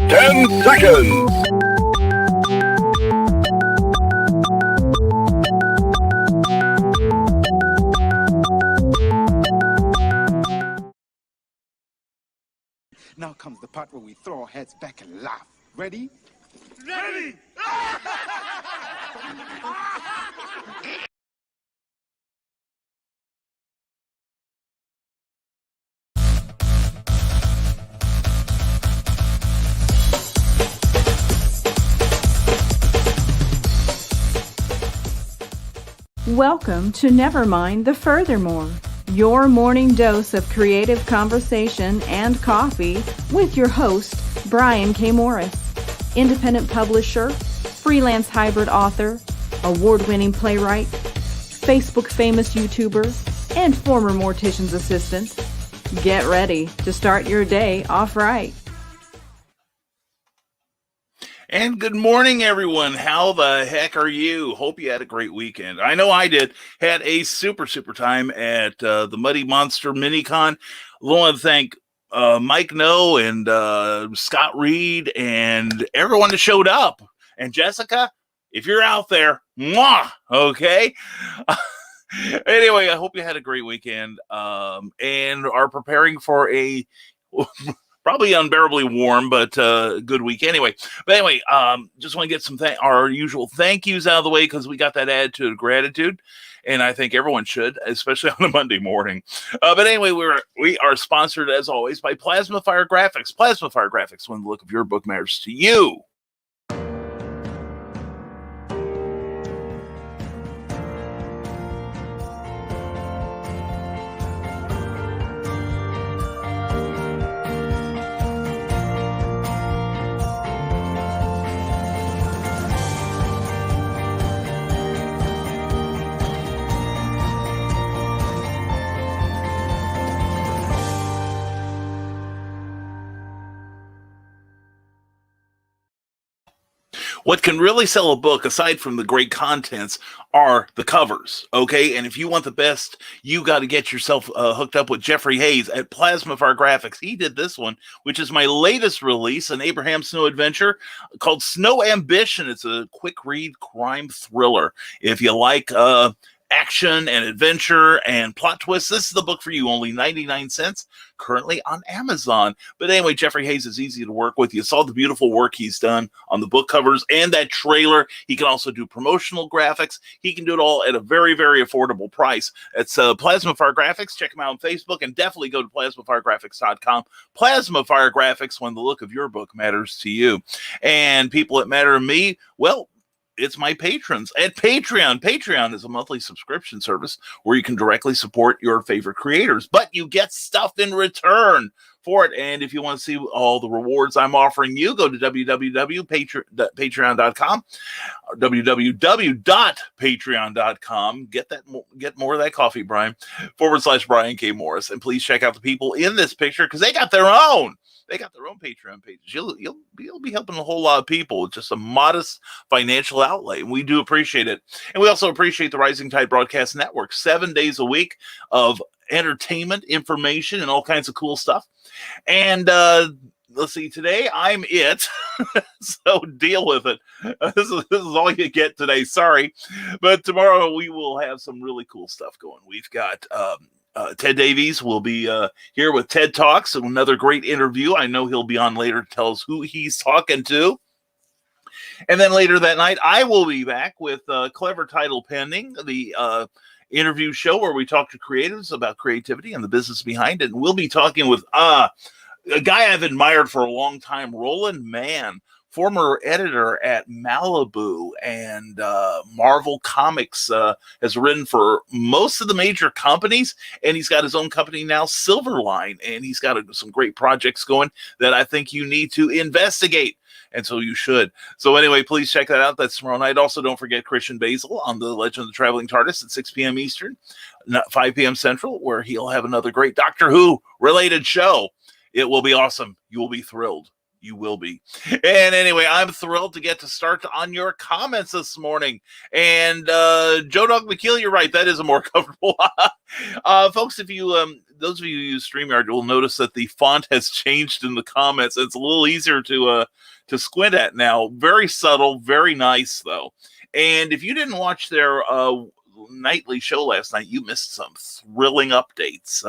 10 seconds. Now comes the part where we throw our heads back and laugh. Ready? Ready! Welcome to Nevermind the Furthermore, your morning dose of creative conversation and coffee with your host, Brian K. Morris, independent publisher, freelance hybrid author, award-winning playwright, Facebook famous YouTuber, and former mortician's assistant. Get ready to start your day off right. And good morning, everyone. How the heck are you? Hope you had a great weekend. I know I did. Had a super time at the Muddy Monster Minicon. I want to thank Mike No and Scott Reed and everyone that showed up. And Jessica, if you're out there, mwah, okay? Anyway, I hope you had a great weekend and are preparing for a... probably unbearably warm, but good week anyway. But anyway, just want to get some our usual thank yous out of the way because we got that attitude of gratitude, and I think everyone should, especially on a Monday morning. But anyway, we are sponsored as always by Plasma Fire Graphics. Plasma Fire Graphics, when the look of your book matters to you. What can really sell a book, aside from the great contents, are the covers, okay? And if you want the best, you got to get yourself hooked up with Jeffrey Hayes at Plasma Fire Graphics. He did this one, which is my latest release, an Abraham Snow adventure called Snow Ambition. It's a quick read crime thriller. If you like action and adventure and plot twists, this is the book for you. Only 99 cents, currently on Amazon. But anyway, Jeffrey Hayes is easy to work with. You saw the beautiful work he's done on the book covers and that trailer. He can also do promotional graphics. He can do it all at a very affordable price. It's Plasma Fire Graphics. Check him out on Facebook and definitely go to plasmafiregraphics.com. Plasma Fire Graphics, when the look of your book matters to you. And people that matter to me, well, it's my patrons at Patreon. Patreon is a monthly subscription service where you can directly support your favorite creators, but you get stuff in return for it. And if you want to see all the rewards I'm offering you, go to www.patreon.com, www.patreon.com. Get more of that coffee, Brian, /Brian K. Morris. And please check out the people in this picture because they got their own. They got their own Patreon pages. You'll be helping a whole lot of people with just a modest financial outlay. And we do appreciate it. And we also appreciate the Rising Tide Broadcast Network. 7 days a week of entertainment, information, and all kinds of cool stuff. And let's see, today I'm it. So deal with it. This is all you get today. Sorry. But tomorrow we will have some really cool stuff going. We've got... Ted Davies will be here with TED Talks, another great interview. I know he'll be on later to tell us who he's talking to. And then later that night, I will be back with Clever Title Pending, the interview show where we talk to creatives about creativity and the business behind it. And we'll be talking with a guy I've admired for a long time, Roland Mann, former editor at Malibu and Marvel Comics, has written for most of the major companies, and he's got his own company now, Silverline, and he's got some great projects going that I think you need to investigate, and so you should. So anyway, please check that out. That's tomorrow night. Also, don't forget Christian Basil on the Legend of the Traveling TARDIS at 6 p.m. Eastern, 5 p.m. Central, where he'll have another great Doctor Who related show. It will be awesome. You will be thrilled. You will be. And anyway, I'm thrilled to get to start on your comments this morning. And Joe Dog McKeel, you're right. That is a more comfortable. Folks, if you those of you who use StreamYard will notice that the font has changed in the comments. It's a little easier to squint at now. Very subtle, very nice though. And if you didn't watch their nightly show last night, you missed some thrilling updates.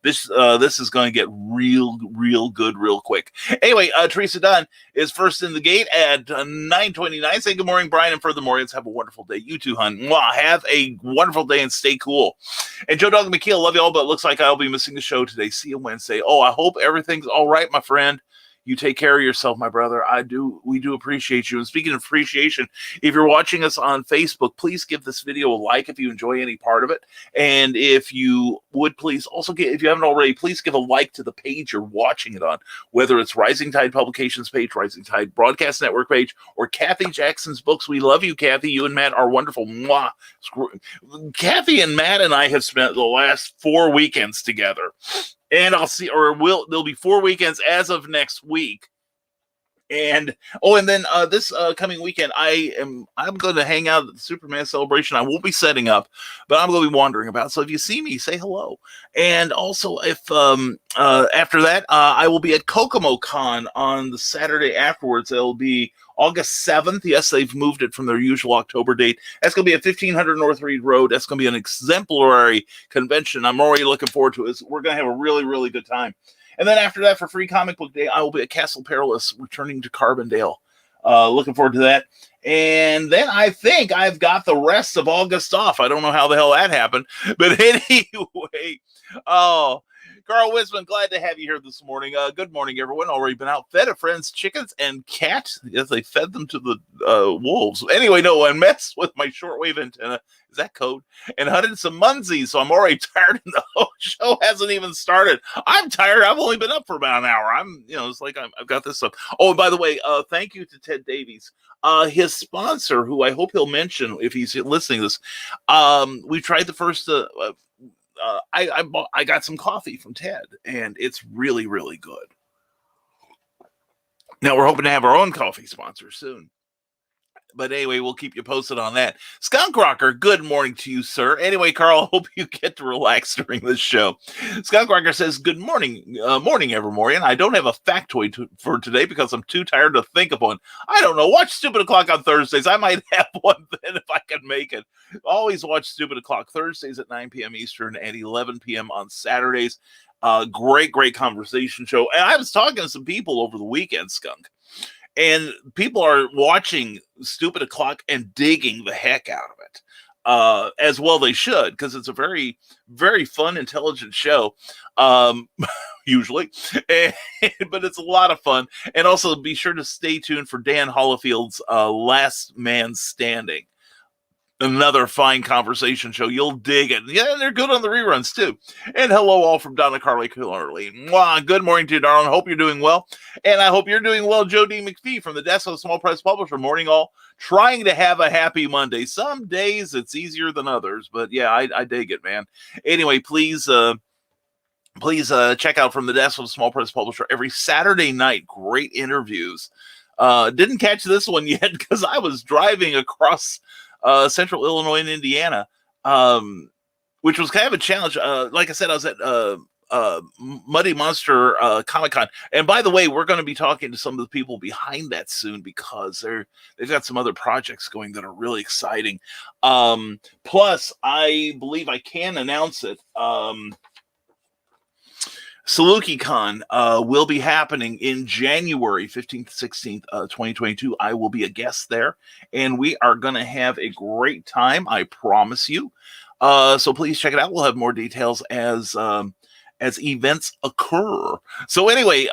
This is going to get real good real quick. Anyway, Teresa Dunn is first in the gate at 9:29. Say good morning, Brian, and furthermore, have a wonderful day. You too, hun. Mwah, have a wonderful day and stay cool. And Joe Dog McKeel, love you all, but it looks like I'll be missing the show today. See you Wednesday. Oh, I hope everything's all right, my friend. You take care of yourself, my brother. We do appreciate you. And speaking of appreciation, if you're watching us on Facebook, please give this video a like if you enjoy any part of it. And if you would please also if you haven't already, please give a like to the page you're watching it on, whether it's Rising Tide Publications page, Rising Tide Broadcast Network page, or Kathy Jackson's books. We love you, Kathy. You and Matt are wonderful. Mwah. Kathy and Matt and I have spent the last 4 weekends together. And there'll be 4 weekends as of next week. And then this coming weekend, I'm going to hang out at the Superman celebration. I won't be setting up, but I'm going to be wandering about. So if you see me, say hello. And also, if after that, I will be at Kokomo Con on the Saturday afterwards. It'll be August 7th. Yes, they've moved it from their usual October date. That's going to be at 1500 North Reed Road. That's going to be an exemplary convention. I'm already looking forward to it. We're going to have a really good time. And then after that, for Free Comic Book Day, I will be at Castle Perilous, returning to Carbondale. Looking forward to that. And then I think I've got the rest of August off. I don't know how the hell that happened. But anyway, Carl Wisman, glad to have you here this morning. Good morning, everyone. Already been out, fed a friend's chickens and cat. Yes, they fed them to the wolves. Anyway, no one messed with my shortwave antenna. Is that code? And hunted some munsies, so I'm already tired and the whole show hasn't even started. I'm tired. I've only been up for about an hour. It's like I've got this stuff. Oh, and by the way, thank you to Ted Davies. His sponsor, who I hope he'll mention if he's listening to this. We tried the first... I got some coffee from Ted, and it's really good. Now we're hoping to have our own coffee sponsor soon. But anyway, we'll keep you posted on that. Skunk Rocker, good morning to you, sir. Anyway, Carl, hope you get to relax during this show. Skunk Rocker says, good morning, morning, Evermorian. I don't have a factoid for today because I'm too tired to think of one. I don't know. Watch Stupid O'Clock on Thursdays. I might have one then if I can make it. Always watch Stupid O'Clock Thursdays at 9 p.m. Eastern and 11 p.m. on Saturdays. Great conversation show. And I was talking to some people over the weekend, Skunk. And people are watching Stupid O'Clock and digging the heck out of it. As well they should, because it's a very fun, intelligent show, usually. But it's a lot of fun. And also be sure to stay tuned for Dan Hollifield's Last Man Standing. Another fine conversation show. You'll dig it. Yeah, they're good on the reruns, too. And hello, all from Donna Carly Killarley. Mwah, good morning to you, darling. Hope you're doing well. And I hope you're doing well, Joe D. McPhee from the desk of the Small Press Publisher. Morning, all. Trying to have a happy Monday. Some days it's easier than others. But, yeah, I dig it, man. Anyway, please check out from the desk of the Small Press Publisher every Saturday night. Great interviews. Didn't catch this one yet because I was driving across Central Illinois and Indiana, which was kind of a challenge. Like I said, I was at Muddy Monster Comic-Con. And by the way, we're going to be talking to some of the people behind that soon because they've got some other projects going that are really exciting. Plus, I believe I can announce it. SalukiCon will be happening in January 15th, 16th, 2022. I will be a guest there, and we are going to have a great time, I promise you. So please check it out. We'll have more details as events occur. So anyway,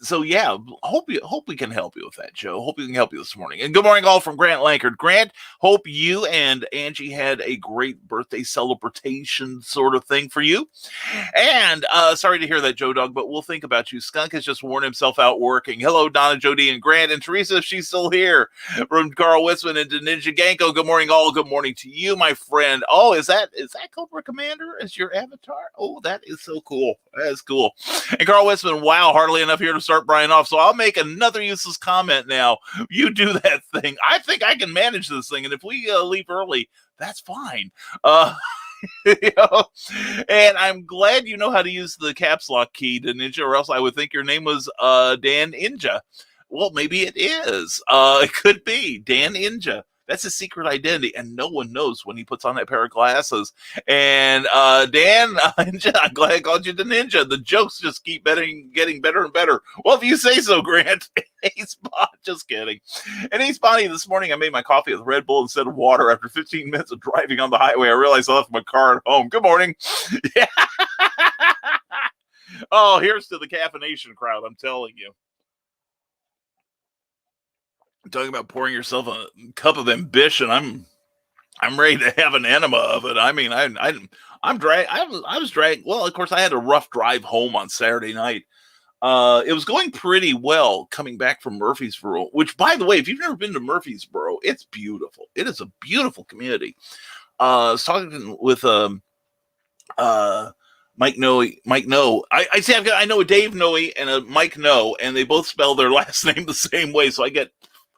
so yeah, hope we can help you with that, Joe. Hope we can help you this morning. And good morning, all from Grant Lankard. Grant, hope you and Angie had a great birthday celebration sort of thing for you. And sorry to hear that, Joe Dog, but we'll think about you. Skunk has just worn himself out working. Hello, Donna, Jody, and Grant, and Teresa, if she's still here. From Carl Witzman and Ninja Ganko. Good morning, all. Good morning to you, my friend. Oh, is that Cobra Commander as your avatar? Oh, that is so cool. That is cool. And Carl Witzman, wow, hardly enough here to start Brian off. So I'll make another useless comment now. You do that thing. I think I can manage this thing. And if we leave early, that's fine. You know, and I'm glad you know how to use the caps lock key to Ninja, or else I would think your name was Dan Ninja. Well, maybe it is. It could be Dan Ninja. That's his secret identity, and no one knows when he puts on that pair of glasses. And Dan, Ninja, I'm glad I called you the Ninja. The jokes just keep getting better and better. Well, if you say so, Grant. Just kidding. And hey, Bonnie, this morning I made my coffee with Red Bull instead of water. After 15 minutes of driving on the highway, I realized I left my car at home. Good morning. Yeah. Oh, here's to the caffeination crowd, I'm telling you. Talking about pouring yourself a cup of ambition. I'm ready to have an enema of it. I mean, I'm dragged. I was dragged. Well, of course, I had a rough drive home on Saturday night. It was going pretty well coming back from Murfreesboro, which, by the way, if you've never been to Murfreesboro, it's beautiful. It is a beautiful community. I was talking with Mike Noe. I know a Dave Noe and a Mike Noe, and they both spell their last name the same way, so I get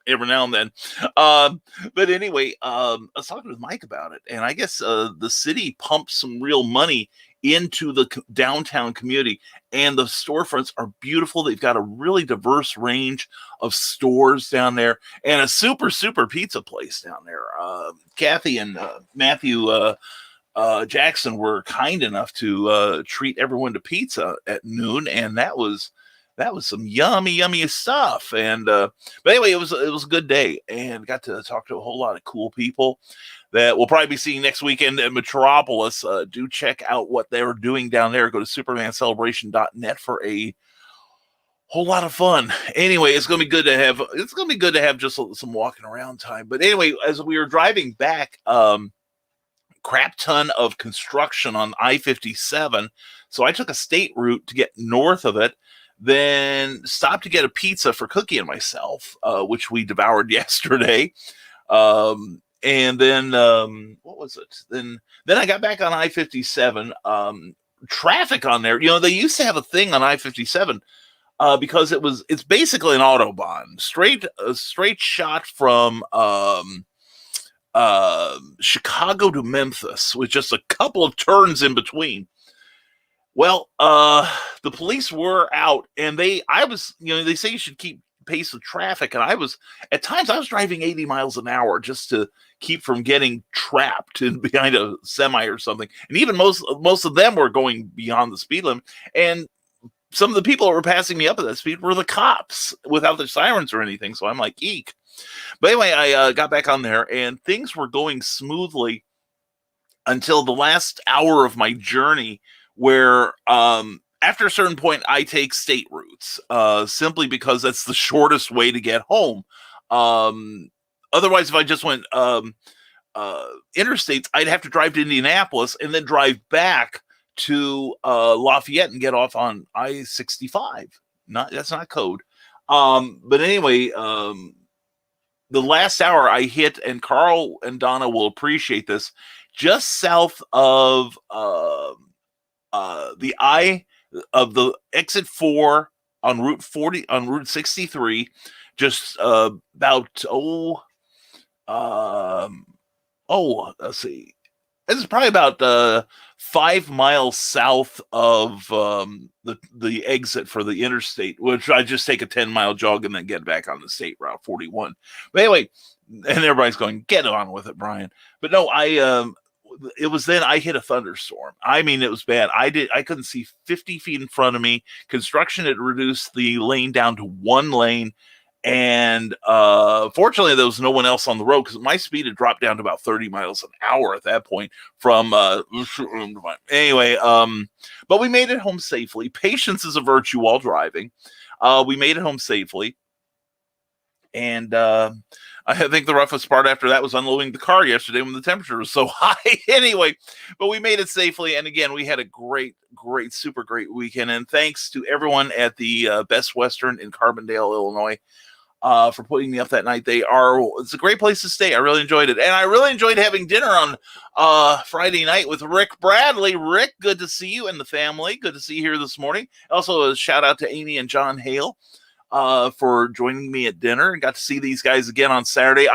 every now and then. But anyway, I was talking with Mike about it, and I guess the city pumps some real money into the downtown community, and the storefronts are beautiful. They've got a really diverse range of stores down there, and a super pizza place down there. Kathy and Matthew Jackson were kind enough to treat everyone to pizza at noon, and that was some yummy stuff. And but anyway, it was a good day, and got to talk to a whole lot of cool people that we'll probably be seeing next weekend at Metropolis. Do check out what they're doing down there. Go to supermancelebration.net for a whole lot of fun. Anyway, it's going to be good to have just some walking around time. But anyway, as we were driving back, crap ton of construction on I-57. So I took a state route to get north of it, then stopped to get a pizza for Cookie and myself, which we devoured yesterday. And then what was it? Then I got back on I-57. Traffic on there, they used to have a thing on I-57 because it's basically an autobahn, straight shot from Chicago to Memphis with just a couple of turns in between. Well, the police were out, and they say you should keep pace with traffic, and at times I was driving 80 miles an hour just to keep from getting trapped behind a semi or something. And even most of them were going beyond the speed limit, and some of the people that were passing me up at that speed were the cops without their sirens or anything. So I'm like, eek. But anyway, I got back on there, and things were going smoothly until the last hour of my journey, where after a certain point, I take state routes simply because that's the shortest way to get home. Otherwise, if I just went interstates, I'd have to drive to Indianapolis and then drive back to Lafayette and get off on I-65. That's not code. But anyway, the last hour I hit, and Carl and Donna will appreciate this, just south of the exit 4 on Route 63, just about let's see, it's probably about 5 miles south of the exit for the interstate, which I just take a 10-mile jog and then get back on the state route 41. But anyway, and everybody's going, get on with it, Brian. But no, it was then I hit a thunderstorm. I mean, it was bad. I couldn't see 50 feet in front of me. Construction had reduced the lane down to one lane. And fortunately, there was no one else on the road because my speed had dropped down to about 30 miles an hour at that point from anyway. But we made it home safely. Patience is a virtue while driving. We made it home safely. And I think the roughest part after that was unloading the car yesterday when the temperature was so high. Anyway, but we made it safely. And again, we had a great, super great weekend. And thanks to everyone at the Best Western in Carbondale, Illinois. for putting me up that night. It's a great place to stay. I really enjoyed it. And I really enjoyed having dinner on Friday night with Rick Bradley. Rick, good to see you and the family. Good to see you here this morning. Also, a shout out to Amy and John Hale for joining me at dinner, and got to see these guys again on Saturday.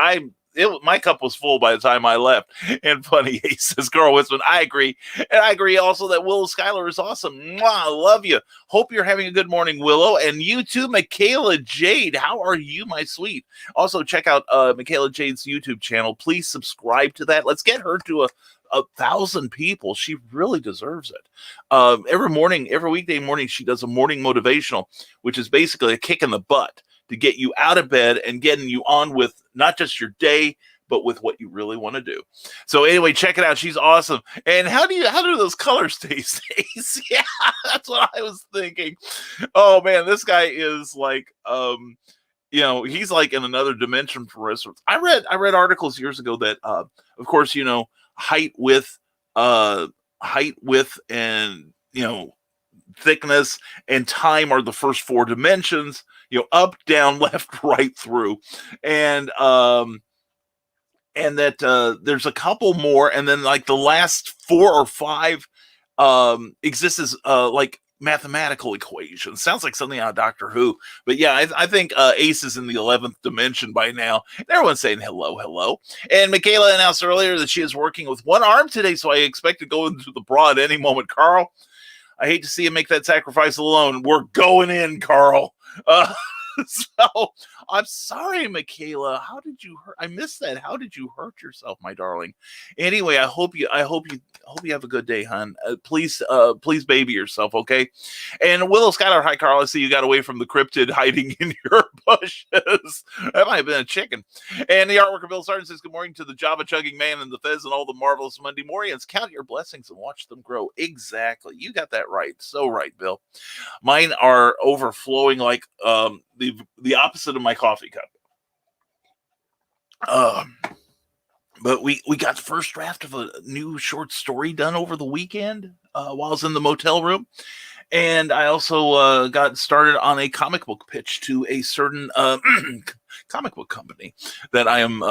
My cup was full by the time I left. And funny, he says, Carl Witzman, I agree. And I agree also that Willow Schuyler is awesome. Mwah, I love you. Hope you're having a good morning, Willow. And you too, Michaela Jade. How are you, my sweet? Also, check out Michaela Jade's YouTube channel. Please subscribe to that. Let's get her to 1,000 people. She really deserves it. Every weekday morning, she does a morning motivational, which is basically a kick in the butt to get you out of bed and getting you on with not just your day, but with what you really want to do. So anyway, check it out. She's awesome. And how do those colors taste? Yeah, that's what I was thinking. Oh man, this guy is like, he's like in another dimension for us. I read articles years ago that, of course, height, width, and thickness and time are the first 4 dimensions. Up, down, left, right, through, and that there's a couple more, and then like the last 4 or 5 exist as like mathematical equations. Sounds like something out of Doctor Who, but yeah, I think Ace is in the 11th dimension by now. Everyone's saying hello. And Michaela announced earlier that she is working with one arm today, so I expect to go into the bra at any moment. Carl, I hate to see you make that sacrifice alone. We're going in, Carl. So I'm sorry, Michaela. How did you hurt? I missed that. How did you hurt yourself, my darling? Anyway, I hope you have a good day, hon. Please baby yourself, okay? And Willow Schuyler, hi, Carl. I see you got away from the cryptid hiding in your bushes. That might have been a chicken. And the artworker Bill Sargent says, good morning to the Java chugging man and the Fez and all the marvelous Monday Morians. Count your blessings and watch them grow. Exactly. You got that right. So right, Bill. Mine are overflowing like the opposite of my coffee cup. But we got the first draft of a new short story done over the weekend while I was in the motel room. And I also got started on a comic book pitch to a certain comic book company that I am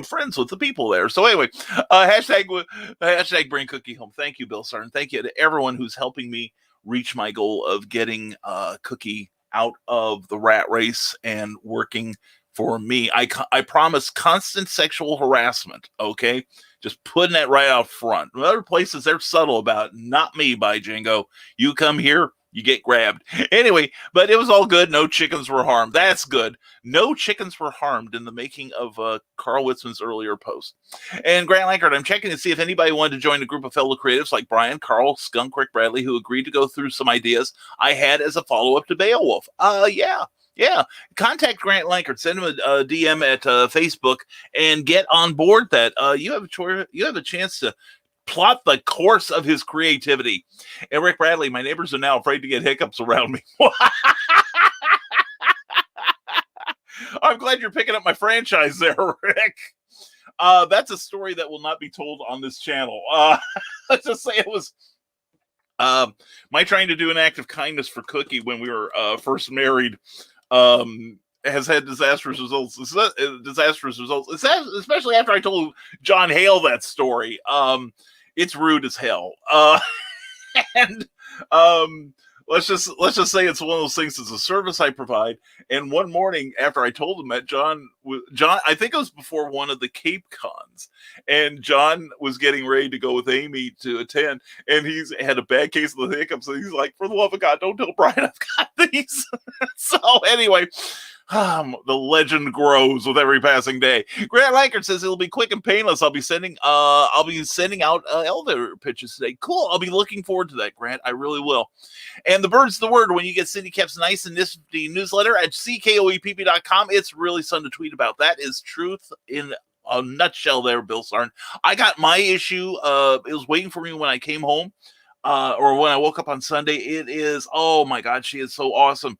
friends with the people there. So anyway, hashtag bring cookie home. Thank you, Bill Sarn. Thank you to everyone who's helping me reach my goal of getting Cookie out of the rat race and working for me. I promise constant sexual harassment, okay? Just putting that right out front. In other places, they're subtle about it. Not me, by Jingo. You come here, you get grabbed. Anyway, but it was all good. No chickens were harmed. That's good. No chickens were harmed in the making of Carl Witzman's earlier post. And Grant Lankard, I'm checking to see if anybody wanted to join a group of fellow creatives like Brian, Carl, Skunk, Rick Bradley, who agreed to go through some ideas I had as a follow-up to Beowulf. Yeah. Contact Grant Lankard. Send him a DM at Facebook and get on board that. You have a chance to plot the course of his creativity. And Rick Bradley, my neighbors are now afraid to get hiccups around me. I'm glad you're picking up my franchise there, Rick. That's a story that will not be told on this channel. Let's just say it was my trying to do an act of kindness for Cookie when we were first married has had disastrous results. Especially after I told John Hale that story. It's rude as hell. And let's just say it's one of those things. It's a service I provide. And one morning after I told him that, John, I think it was before one of the Cape Cons, and John was getting ready to go with Amy to attend, and he's had a bad case of the hiccups. And he's like, for the love of God, don't tell Brian I've got these. So anyway, the legend grows with every passing day. Grant Lankard says it'll be quick and painless. I'll be sending out elevator pitches today. Cool. I'll be looking forward to that, Grant. I really will. And the bird's the word when you get Cindy Kep's nice and nifty newsletter at ckoepp.com. It's really fun to tweet about. That is truth in a nutshell there, Bill Sarn. I got my issue. It was waiting for me when I came home. Or when I woke up on Sunday. It is, oh my God, she is so awesome.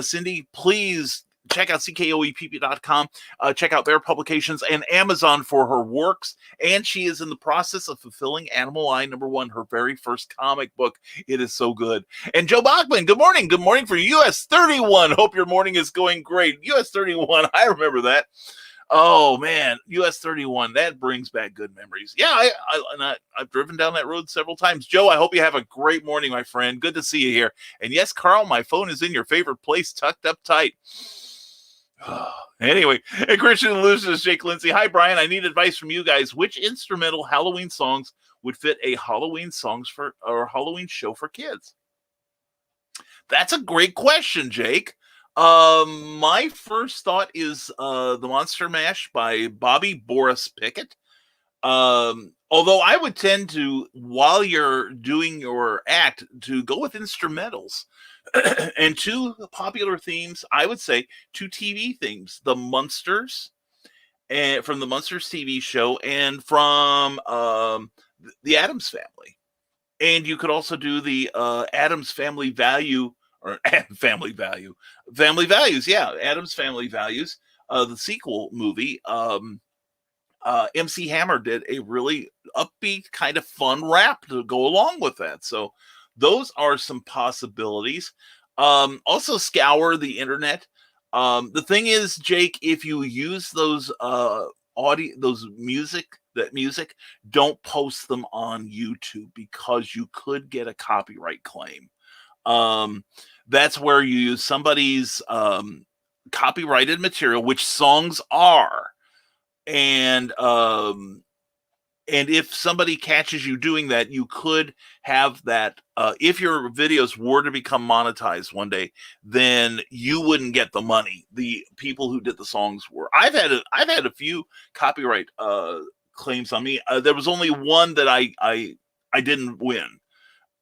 Cindy, please check out CKOEPP.com. Check out their publications and Amazon for her works. And she is in the process of fulfilling Animal Line #1, her very first comic book. It is so good. And Joe Bachman, good morning. Good morning for US 31. Hope your morning is going great. US 31, I remember that. Oh man, US 31, that brings back good memories. Yeah, I've driven down that road several times. Joe, I hope you have a great morning, my friend. Good to see you here. And yes, Carl, my phone is in your favorite place, tucked up tight. Anyway, and Christian Lucius, Jake Lindsay. Hi, Brian. I need advice from you guys. Which instrumental Halloween songs would fit a Halloween Halloween show for kids? That's a great question, Jake. My first thought is the Monster Mash by Bobby Boris Pickett. Although I would tend to, while you're doing your act, to go with instrumentals. And two popular themes, I would say, two TV themes: the Munsters, and from the Munsters TV show, and from the Addams Family. And you could also do the Addams Family Value, or Family Values, yeah, Addams Family Values, the sequel movie. MC Hammer did a really upbeat, kind of fun rap to go along with that. So those are some possibilities. Also scour the internet. The thing is, Jake, if you use those music, don't post them on YouTube, because you could get a copyright claim. That's where you use somebody's copyrighted material, which songs are. And if somebody catches you doing that, you could have that. If your videos were to become monetized one day, then you wouldn't get the money. The people who did the songs were. I've had a few copyright claims on me. There was only one that I didn't win,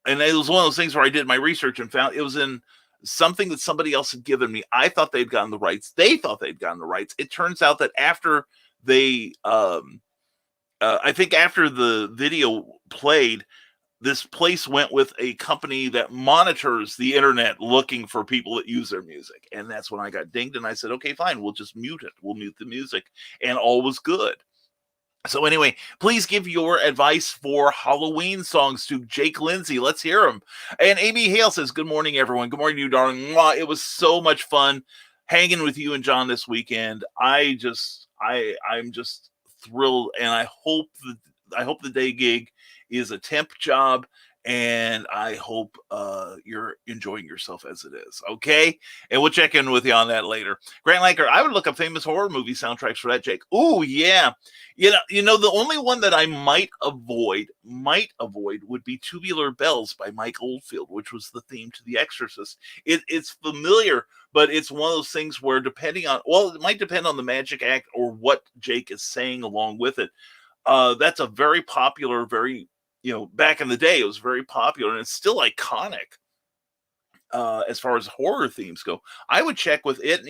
and it was one of those things where I did my research and found it was in something that somebody else had given me. I thought they'd gotten the rights. They thought they'd gotten the rights. It turns out that after they, I think after the video played, this place went with a company that monitors the internet looking for people that use their music. And that's when I got dinged, and I said, okay, fine, we'll just mute it. We'll mute the music, and all was good. So anyway, please give your advice for Halloween songs to Jake Lindsay. Let's hear them. And Amy Hale says, good morning, everyone. Good morning to you, darling. Mwah. It was so much fun hanging with you and John this weekend. I'm just thrilled, and I hope the day gig is a temp job, and I hope you're enjoying yourself as it is. Okay, and we'll check in with you on that later. Grant Lanker, I would look up famous horror movie soundtracks for that, Jake. Oh yeah, you know the only one that I might avoid would be Tubular Bells by Mike Oldfield, which was the theme to The Exorcist. It's familiar, but it's one of those things where it might depend on the magic act or what Jake is saying along with it. That's a very popular, back in the day, it was very popular, and it's still iconic as far as horror themes go. I would check with it,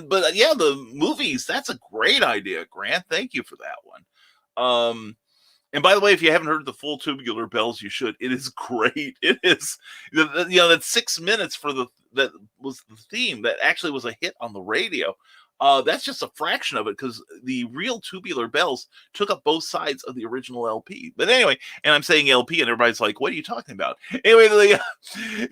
but the movies, that's a great idea, Grant. Thank you for that one. And by the way, if you haven't heard the full Tubular Bells, you should. It is great. It is, that 6 minutes that was the theme that actually was a hit on the radio. That's just a fraction of it, because the real Tubular Bells took up both sides of the original LP. But anyway, and I'm saying LP, and everybody's like, what are you talking about? Anyway, the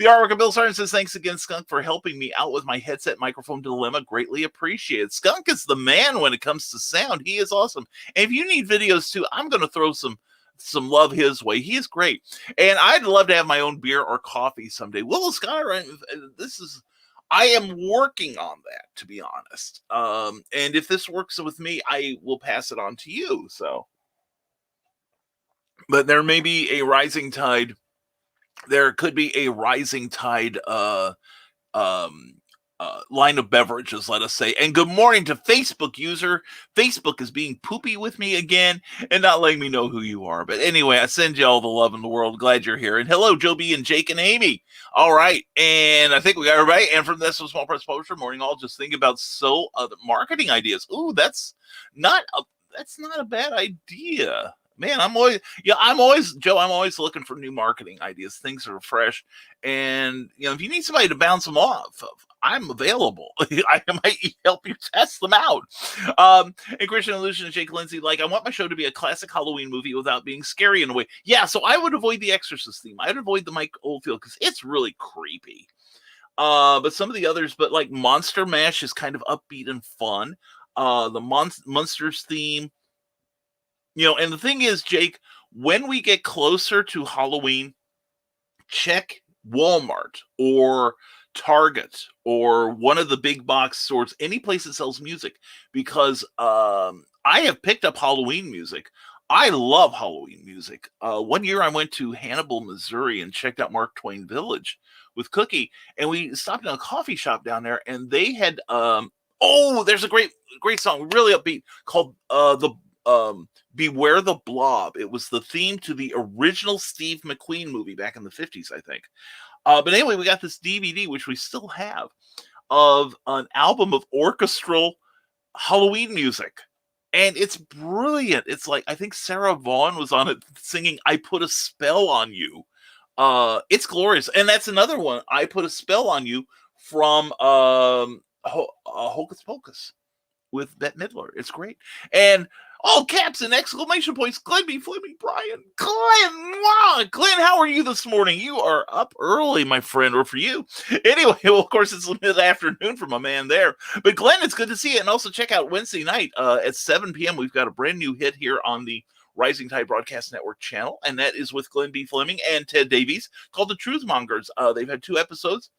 artwork of Bill Sargent says, thanks again, Skunk, for helping me out with my headset microphone dilemma. Greatly appreciated. Skunk is the man when it comes to sound. He is awesome. And if you need videos too, I'm going to throw some love his way. He is great. And I'd love to have my own beer or coffee someday. Will Scott, I am working on that, to be honest. And if this works with me, I will pass it on to you. So, but there may be a rising tide. There could be a rising tide line of beverages, let us say. And good morning to Facebook user. Facebook is being poopy with me again and not letting me know who you are. But anyway, I send you all the love in the world. Glad you're here. And hello, Joe B and Jake and Amy. All right. And I think we got everybody. And from this Small Press Publisher Morning, I'll just think about other marketing ideas. Ooh, that's not a bad idea. Man, I'm always looking for new marketing ideas, things that are fresh. And, if you need somebody to bounce them off of, I'm available. I might help you test them out. And Christian Illusion and Jake Lindsay, I want my show to be a classic Halloween movie without being scary in a way. Yeah, so I would avoid the Exorcist theme. I'd avoid the Mike Oldfield because it's really creepy. But some of the others, but like Monster Mash is kind of upbeat and fun. The Monsters theme, and the thing is, Jake, when we get closer to Halloween, check Walmart or Target or one of the big box stores, any place that sells music, because I have picked up Halloween music. I love Halloween music. One year I went to Hannibal, Missouri and checked out Mark Twain Village with Cookie, and we stopped in a coffee shop down there, and they had there's a great song, really upbeat, called Beware the Blob. It was the theme to the original Steve McQueen movie back in the 50s, I think. But anyway, we got this DVD, which we still have, of an album of orchestral Halloween music. And it's brilliant. It's like, I think Sarah Vaughan was on it singing I Put a Spell on You. It's glorious. And that's another one, I Put a Spell on You, from Hocus Pocus with Bette Midler. It's great. And all caps and exclamation points, Glenn B. Fleming, Brian. Glenn, how are you this morning? You are up early, my friend, or for you. Anyway, well, of course, it's mid-afternoon for my man there. But Glenn, it's good to see you. And also check out Wednesday night at 7 p.m. We've got a brand new hit here on the Rising Tide Broadcast Network channel, and that is with Glenn B. Fleming and Ted Davies, called The Truth Mongers. They've had 2 episodes.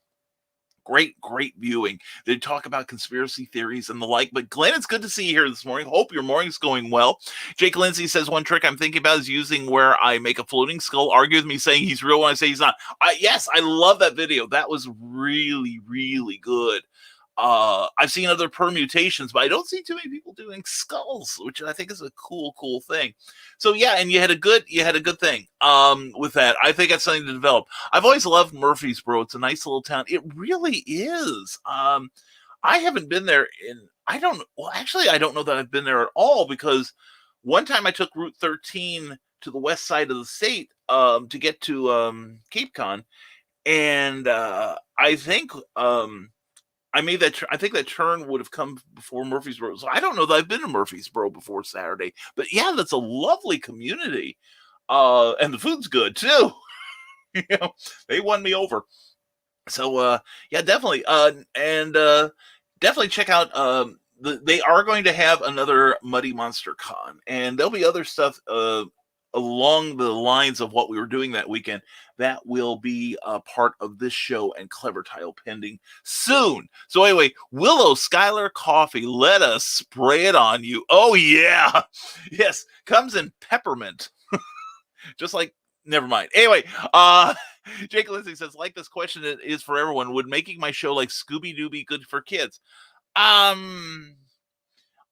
Great viewing. They talk about conspiracy theories and the like. But Glenn, it's good to see you here this morning. Hope your morning's going well. Jake Lindsay says, one trick I'm thinking about is using where I make a floating skull, argue with me saying he's real when I say he's not. Yes, I love that video. That was really, really good. I've seen other permutations, but I don't see too many people doing skulls, which I think is a cool thing. So yeah, and you had a good thing with that. I think that's something to develop. I've always loved Murfreesboro. It's a nice little town. It really is. I haven't been there I don't know that I've been there at all, because one time I took Route 13 to the west side of the state to get to Cape Con, and I think I made that. I think that turn would have come before Murfreesboro. So I don't know that I've been to Murfreesboro before Saturday, but yeah, that's a lovely community, and the food's good too. They won me over. So yeah, definitely, and definitely check out. They are going to have another Muddy Monster Con, and there'll be other stuff along the lines of what we were doing that weekend that will be a part of this show and Clever Tile pending soon. So anyway, Willow Skylar Coffee, let us spray it on you. Oh yeah. Yes, comes in peppermint. Just like, never mind. Anyway, Jake Lindsay says, like this question is for everyone, would making my show like Scooby-Doo be good for kids?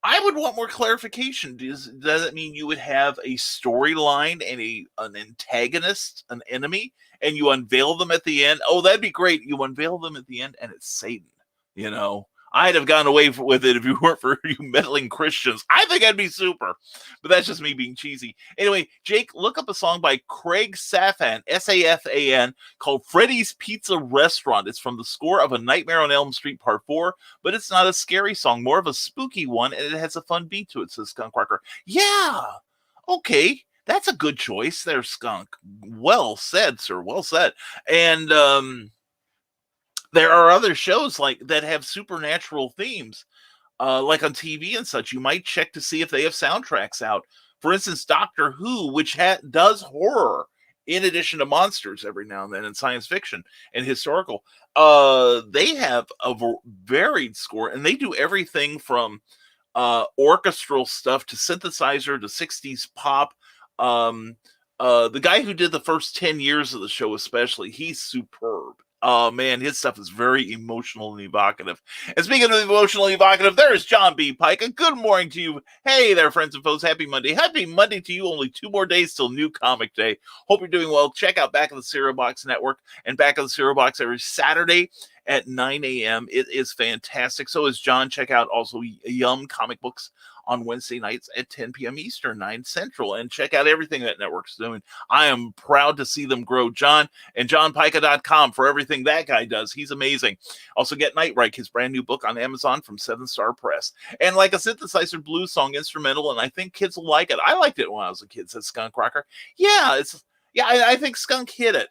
I would want more clarification. Does that mean you would have a storyline and an antagonist, an enemy, and you unveil them at the end? Oh, that'd be great. You unveil them at the end, and it's Satan. I'd have gone away with it if you weren't for you meddling Christians. I think that'd be super. But that's just me being cheesy. Anyway, Jake, look up a song by Craig Safan, Safan, called Freddy's Pizza Restaurant. It's from the score of A Nightmare on Elm Street Part 4, but it's not a scary song, more of a spooky one, and it has a fun beat to it, says Skunk Cracker. Yeah, okay. That's a good choice there, Skunk. Well said, sir. Well said. And there are other shows like that have supernatural themes, like on TV and such. You might check to see if they have soundtracks out. For instance, Doctor Who, which does horror in addition to monsters every now and then, in science fiction and historical. They have a varied score, and they do everything from orchestral stuff to synthesizer to 60s pop. The guy who did the first 10 years of the show especially, he's superb. Oh man, his stuff is very emotional and evocative. And speaking of emotional and evocative, there is John B. Pike. And good morning to you. Hey there, friends and foes. Happy Monday. Happy Monday to you. Only 2 more days till New Comic Day. Hope you're doing well. Check out Back of the Cereal Box Network and Back of the Cereal Box every Saturday at 9 a.m. It is fantastic. So is John. Check out also Yum Comic Books on Wednesday nights at 10 p.m. Eastern, 9 Central, and check out everything that network's doing. I am proud to see them grow. John and johnpica.com for everything that guy does. He's amazing. Also get Nightright, his brand new book on Amazon from 7 Star Press. And like a synthesizer blues song instrumental, and I think kids will like it. I liked it when I was a kid, said Skunk Rocker. Yeah, I think Skunk hit it.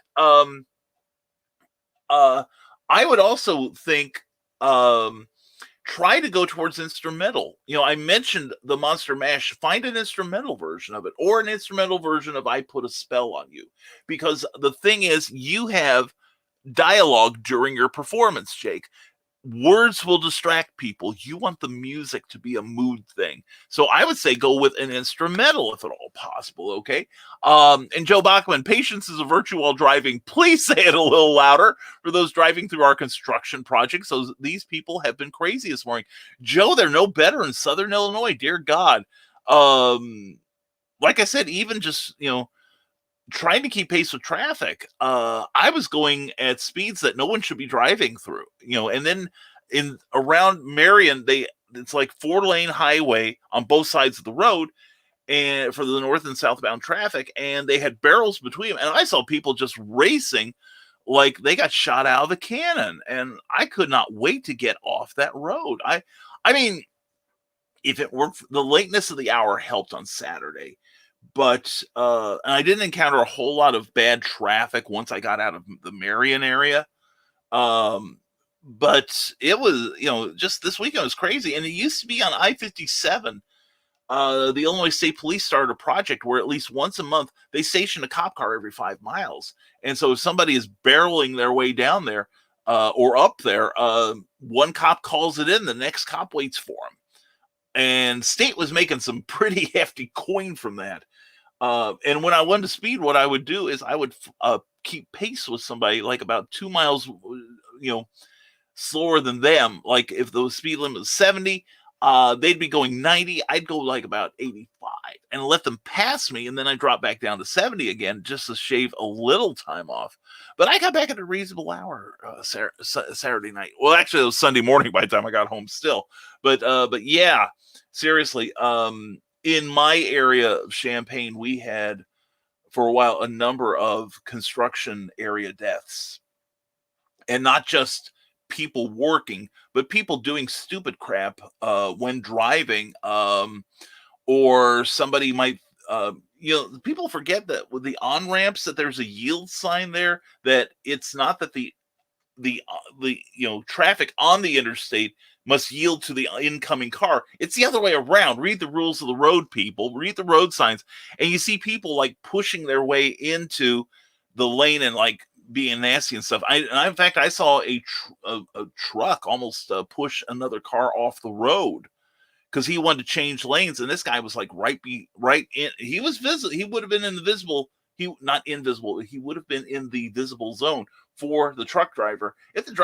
I would also think try to go towards instrumental. I mentioned the Monster Mash. Find an instrumental version of it, or an instrumental version of I Put a Spell on You. Because the thing is, you have dialogue during your performance, Jake. Words will distract people. You want the music to be a mood thing. So I would say go with an instrumental if at all possible, okay? And Joe Bachman, patience is a virtue while driving. Please say it a little louder for those driving through our construction projects. So these people have been crazy this morning. Joe, they're no better in Southern Illinois. Dear God. Like I said, even just, trying to keep pace with traffic. I was going at speeds that no one should be driving through, and then around Marion, it's like 4-lane highway on both sides of the road, and for the north and southbound traffic, and they had barrels between them, and I saw people just racing like they got shot out of a cannon, and I could not wait to get off that road. I mean, if it weren't the lateness of the hour helped on Saturday. But and I didn't encounter a whole lot of bad traffic once I got out of the Marion area. But it was, just this weekend was crazy. And it used to be on I-57. The Illinois State Police started a project where at least once a month they station a cop car every 5 miles. And so if somebody is barreling their way down there or up there, one cop calls it in, the next cop waits for him. And state was making some pretty hefty coin from that. And when I wanted to speed, what I would do is I would keep pace with somebody like about 2 miles, slower than them. Like if the speed limit was 70, they'd be going 90. I'd go like about 85 and let them pass me. And then I drop back down to 70 again, just to shave a little time off. But I got back at a reasonable hour Saturday night. Well, actually it was Sunday morning by the time I got home still. But yeah, seriously, in my area of Champaign, we had for a while a number of construction area deaths, and not just people working, but people doing stupid crap when driving, or somebody might, people forget that with the on-ramps that there's a yield sign there, that it's not that the traffic on the interstate must yield to the incoming car. It's the other way around. Read the rules of the road, people. Read the road signs. And you see people like pushing their way into the lane and like being nasty and stuff. In fact, I saw a truck almost push another car off the road because he wanted to change lanes. And this guy was like right in. He was visible. He would have been in the visible. Not invisible. He would have been in the visible zone for the truck driver if the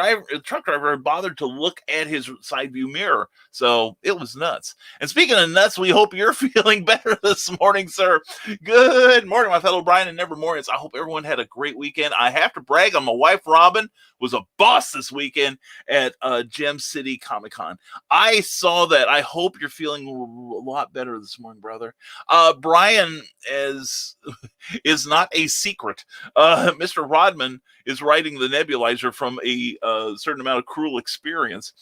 truck driver had bothered to look at his side view mirror. So it was nuts. And speaking of nuts, we hope you're feeling better this morning, sir. Good morning, my fellow Brian and Nevermornings. I hope everyone had a great weekend. I have to brag on my wife, Robin, was a boss this weekend at Gem City Comic-Con. I saw that. I hope you're feeling a lot better this morning, brother. Brian is not a secret. Mr. Rodman is writing the nebulizer from a certain amount of cruel experience,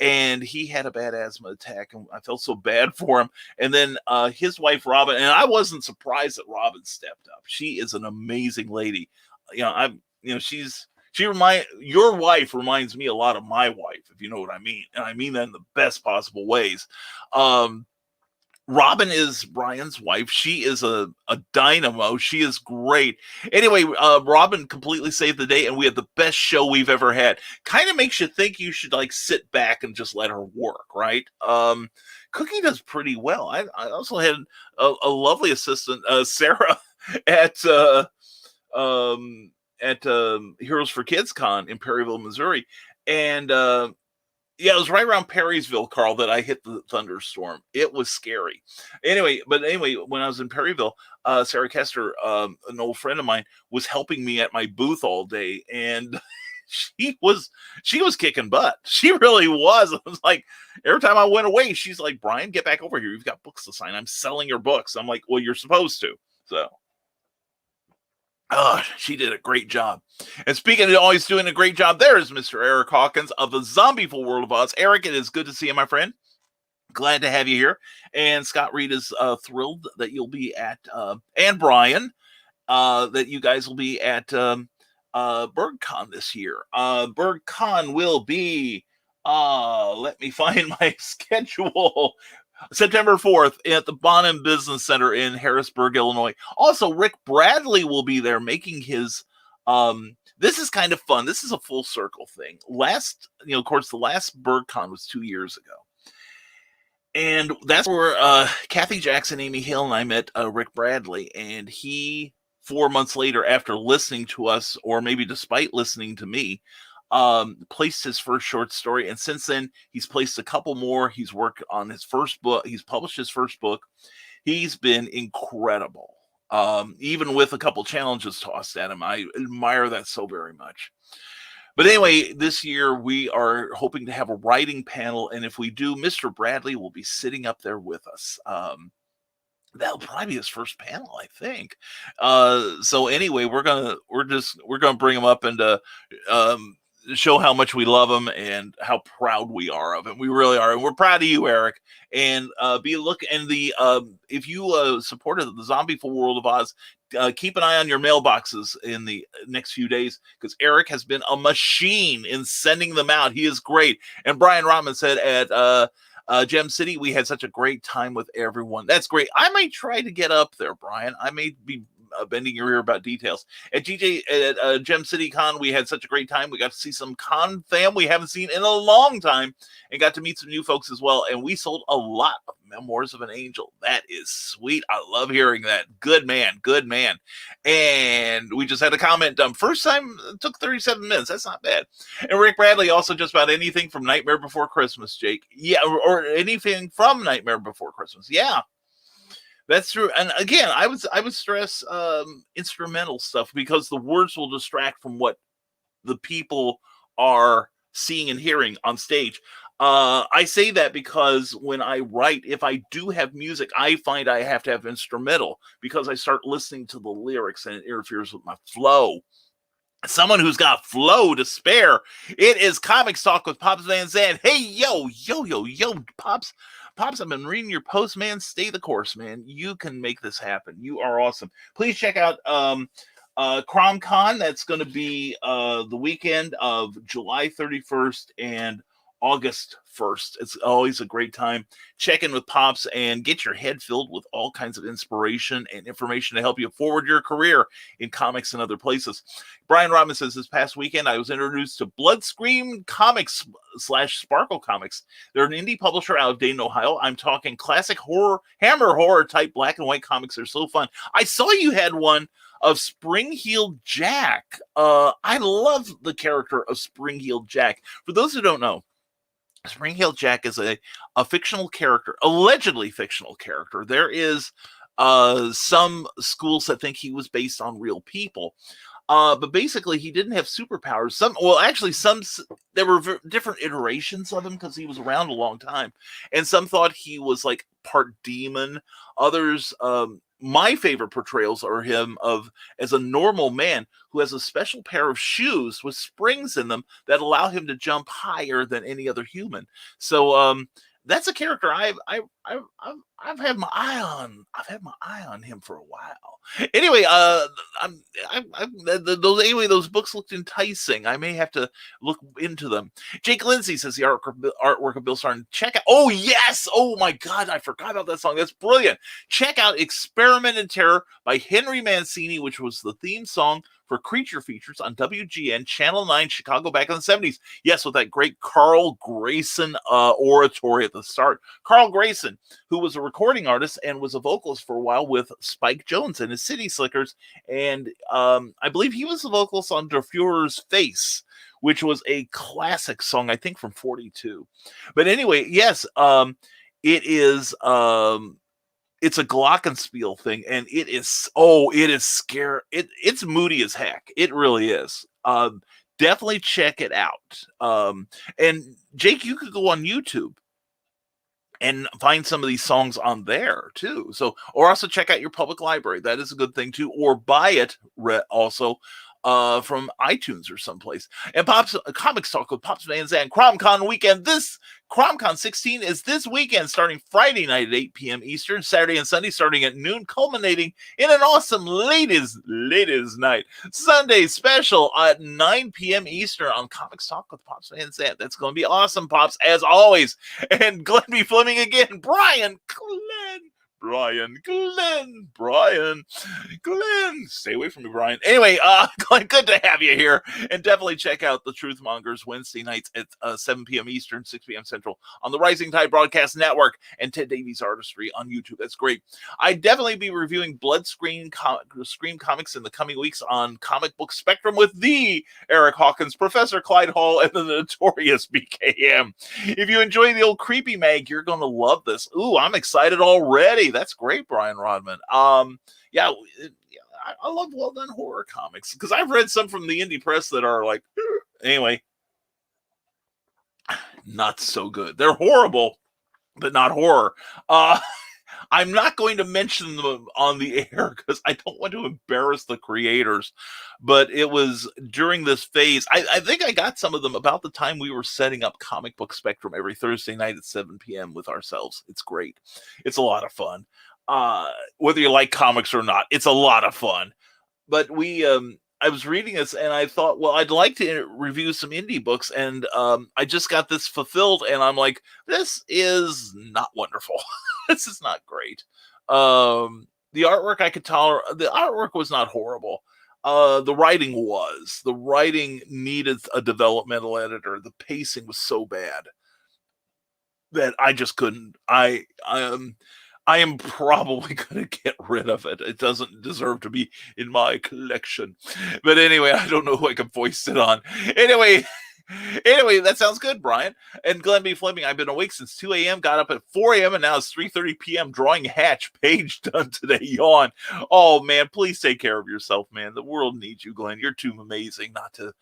and he had a bad asthma attack, and I felt so bad for him. And then his wife Robin, and I wasn't surprised that Robin stepped up. She is an amazing lady. Your wife reminds me a lot of my wife, if you know what I mean, and I mean that in the best possible ways. Robin is Brian's wife. She is a dynamo. She is great. Anyway, Robin completely saved the day, and we had the best show we've ever had. Kind of makes you think you should like sit back and just let her work, right? Cookie does pretty well. I also had a lovely assistant, Sarah, at Heroes for Kids Con in Perryville, Missouri, and yeah, it was right around Perrysville, Carl, that I hit the thunderstorm. It was scary. Anyway, when I was in Perryville, Sarah Kester, an old friend of mine, was helping me at my booth all day. And she was kicking butt. She really was. I was like, every time I went away, she's like, Brian, get back over here. You've got books to sign. I'm selling your books. I'm like, well, you're supposed to. So, oh, she did a great job. And speaking of always doing a great job, there is Mr. Eric Hawkins of the Zombieful World of Oz. Eric, it is good to see you, my friend. Glad to have you here. And Scott Reed is thrilled that you'll be at, and Brian, that you guys will be at BurgCon this year. BurgCon will be, let me find my schedule, September 4th at the Bonham Business Center in Harrisburg, Illinois. Also, Rick Bradley will be there making his, this is kind of fun. This is a full circle thing. Of course, the last BurgCon was 2 years ago. And that's where Kathy Jackson, Amy Hill, and I met Rick Bradley. And he, 4 months later, after listening to us, or maybe despite listening to me, placed his first short story. And since then, he's placed a couple more. He's worked on his first book. He's published his first book. He's been incredible, even with a couple challenges tossed at him. I admire that so very much. But anyway, this year we are hoping to have a writing panel, and if we do, Mr. Bradley will be sitting up there with us. That'll probably be his first panel, I think. So anyway, we're gonna bring him up and show how much we love him and how proud we are of him. We really are, and we're proud of you, Eric. And if you supported the Zombieful World of Oz, keep an eye on your mailboxes in the next few days, because Eric has been a machine in sending them out. He is great. And Brian Rodman said at Gem City, we had such a great time with everyone. That's great. I might try to get up there, Brian. I may be bending your ear about details. At Gem City Con, we had such a great time. We got to see some con fam we haven't seen in a long time, and got to meet some new folks as well. And we sold a lot of Memoirs of an Angel. That is sweet. I love hearing that. Good man. And we just had a comment done. First time, it took 37 minutes. That's not bad. And Rick Bradley, also just about anything from Nightmare Before Christmas, Jake. Yeah, or anything from Nightmare Before Christmas. Yeah. That's true. And again, I would stress instrumental stuff, because the words will distract from what the people are seeing and hearing on stage. I say that because when I write, if I do have music, I find I have to have instrumental, because I start listening to the lyrics and it interferes with my flow. Someone who's got flow to spare. It is Comics Talk with Pops Van Zandt. Hey, yo, Pops. Pops, I've been reading your post, man. Stay the course, man. You can make this happen. You are awesome. Please check out CromCon. That's going to be the weekend of July 31st and August 1st. It's always a great time. Check in with Pops and get your head filled with all kinds of inspiration and information to help you forward your career in comics and other places. Brian Rodman says, this past weekend, I was introduced to Bloodscream Comics / Sparkle Comics. They're an indie publisher out of Dayton, Ohio. I'm talking classic horror, Hammer horror type black and white comics. They're so fun. I saw you had one of Spring-Heeled Jack. I love the character of Spring-Heeled Jack. For those who don't know, Spring-Heeled Jack is a fictional character, allegedly fictional character. There is some schools that think he was based on real people. But basically, he didn't have superpowers. There were different iterations of him, because he was around a long time. And some thought he was like part demon. Others, my favorite portrayals are him as a normal man who has a special pair of shoes with springs in them that allow him to jump higher than any other human. So that's a character I've had my eye on. I've had my eye on him for a while. Anyway, those books looked enticing. I may have to look into them. Jake Lindsay says the artwork of Bill Starn. Check out. Oh yes! Oh my God, I forgot about that song. That's brilliant. Check out "Experiment in Terror" by Henry Mancini, which was the theme song for Creature Features on WGN Channel 9 Chicago back in the 70s. Yes, with that great Carl Grayson oratory at the start. Carl Grayson, who was a recording artist and was a vocalist for a while with Spike Jonze and his City Slickers. And I believe he was the vocalist on Der Fuhrer's Face, which was a classic song, I think from 42. But anyway, yes, it is... it's a glockenspiel thing, and it is scary. It's moody as heck. It really is. definitely check it out. And Jake, you could go on YouTube and find some of these songs on there too. So, or also check out your public library. That is a good thing too. Or buy it also from iTunes or someplace. And Pops Comics Talk with Pops Van Zandt CromCon weekend. This CromCon 16 is this weekend, starting Friday night at 8 p.m. Eastern, Saturday and Sunday starting at noon, culminating in an awesome ladies night. Sunday special at 9 p.m. Eastern on Comics Talk with Pops Van Zandt. That's going to be awesome, Pops, as always. And Glenn B. Fleming again, Brian Glenn, stay away from me, Brian. Anyway, Glenn, good to have you here, and definitely check out the Truth Mongers Wednesday nights at 7 p.m. Eastern, 6 p.m. Central on the Rising Tide Broadcast Network, and Ted Davies Artistry on YouTube. That's great. I'd definitely be reviewing Blood Scream comics in the coming weeks on Comic Book Spectrum with the Eric Hawkins, Professor Clyde Hall, and the notorious BKM. If you enjoy the old Creepy Mag, you're going to love this. Ooh, I'm excited already. That's great, Brian Rodman. Yeah, I love well-done horror comics because I've read some from the indie press that are like, anyway, not so good. They're horrible, but not horror. I'm not going to mention them on the air because I don't want to embarrass the creators. But it was during this phase. I think I got some of them about the time we were setting up Comic Book Spectrum every Thursday night at 7 p.m. with ourselves. It's great. It's a lot of fun. Whether you like comics or not, it's a lot of fun. But I was reading this and I thought, well, I'd like to review some indie books, and I just got this fulfilled, and I'm like, this is not wonderful. This is not great. The artwork I could tolerate. The artwork was not horrible. The writing was. The writing needed a developmental editor. The pacing was so bad that I just couldn't. I am probably going to get rid of it. It doesn't deserve to be in my collection. But anyway, I don't know who I can voice it on. Anyway, that sounds good, Brian. And Glenn B. Fleming, I've been awake since 2 a.m., got up at 4 a.m., and now it's 3:30 p.m. Drawing hatch. Page done today. Yawn. Oh, man, please take care of yourself, man. The world needs you, Glenn. You're too amazing not to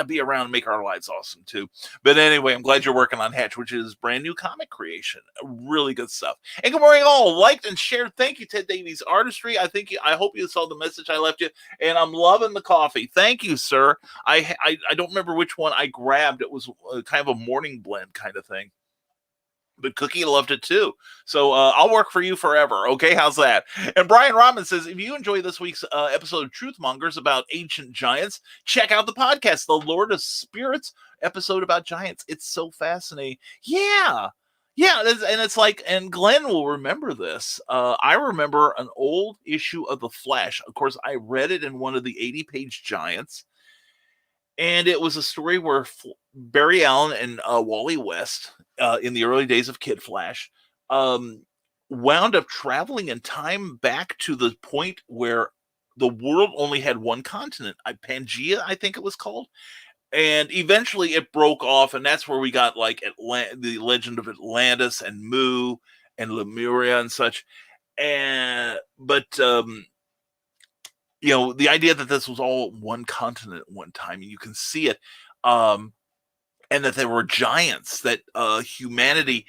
be around and make our lives awesome, too. But anyway, I'm glad you're working on Hatch, which is brand new comic creation. Really good stuff. And good morning, all. Liked and shared. Thank you, Ted Davies Artistry. I hope you saw the message I left you, and I'm loving the coffee. Thank you, sir. I don't remember which one I grabbed. It was kind of a morning blend kind of thing. But Cookie loved it too. So I'll work for you forever. Okay, how's that? And Brian Robin says, if you enjoy this week's episode of Truth Mongers about ancient giants, check out the podcast, The Lord of Spirits episode about giants. It's so fascinating. Yeah. And it's like, and Glenn will remember this. I remember an old issue of The Flash. Of course, I read it in one of the 80-page giants. And it was a story where Barry Allen and Wally West, in the early days of Kid Flash, wound up traveling in time back to the point where the world only had one continent, Pangea, I think it was called. And eventually it broke off, and that's where we got like the legend of Atlantis and Mu and Lemuria and such. But the idea that this was all one continent at one time, and you can see it, and that there were giants, that humanity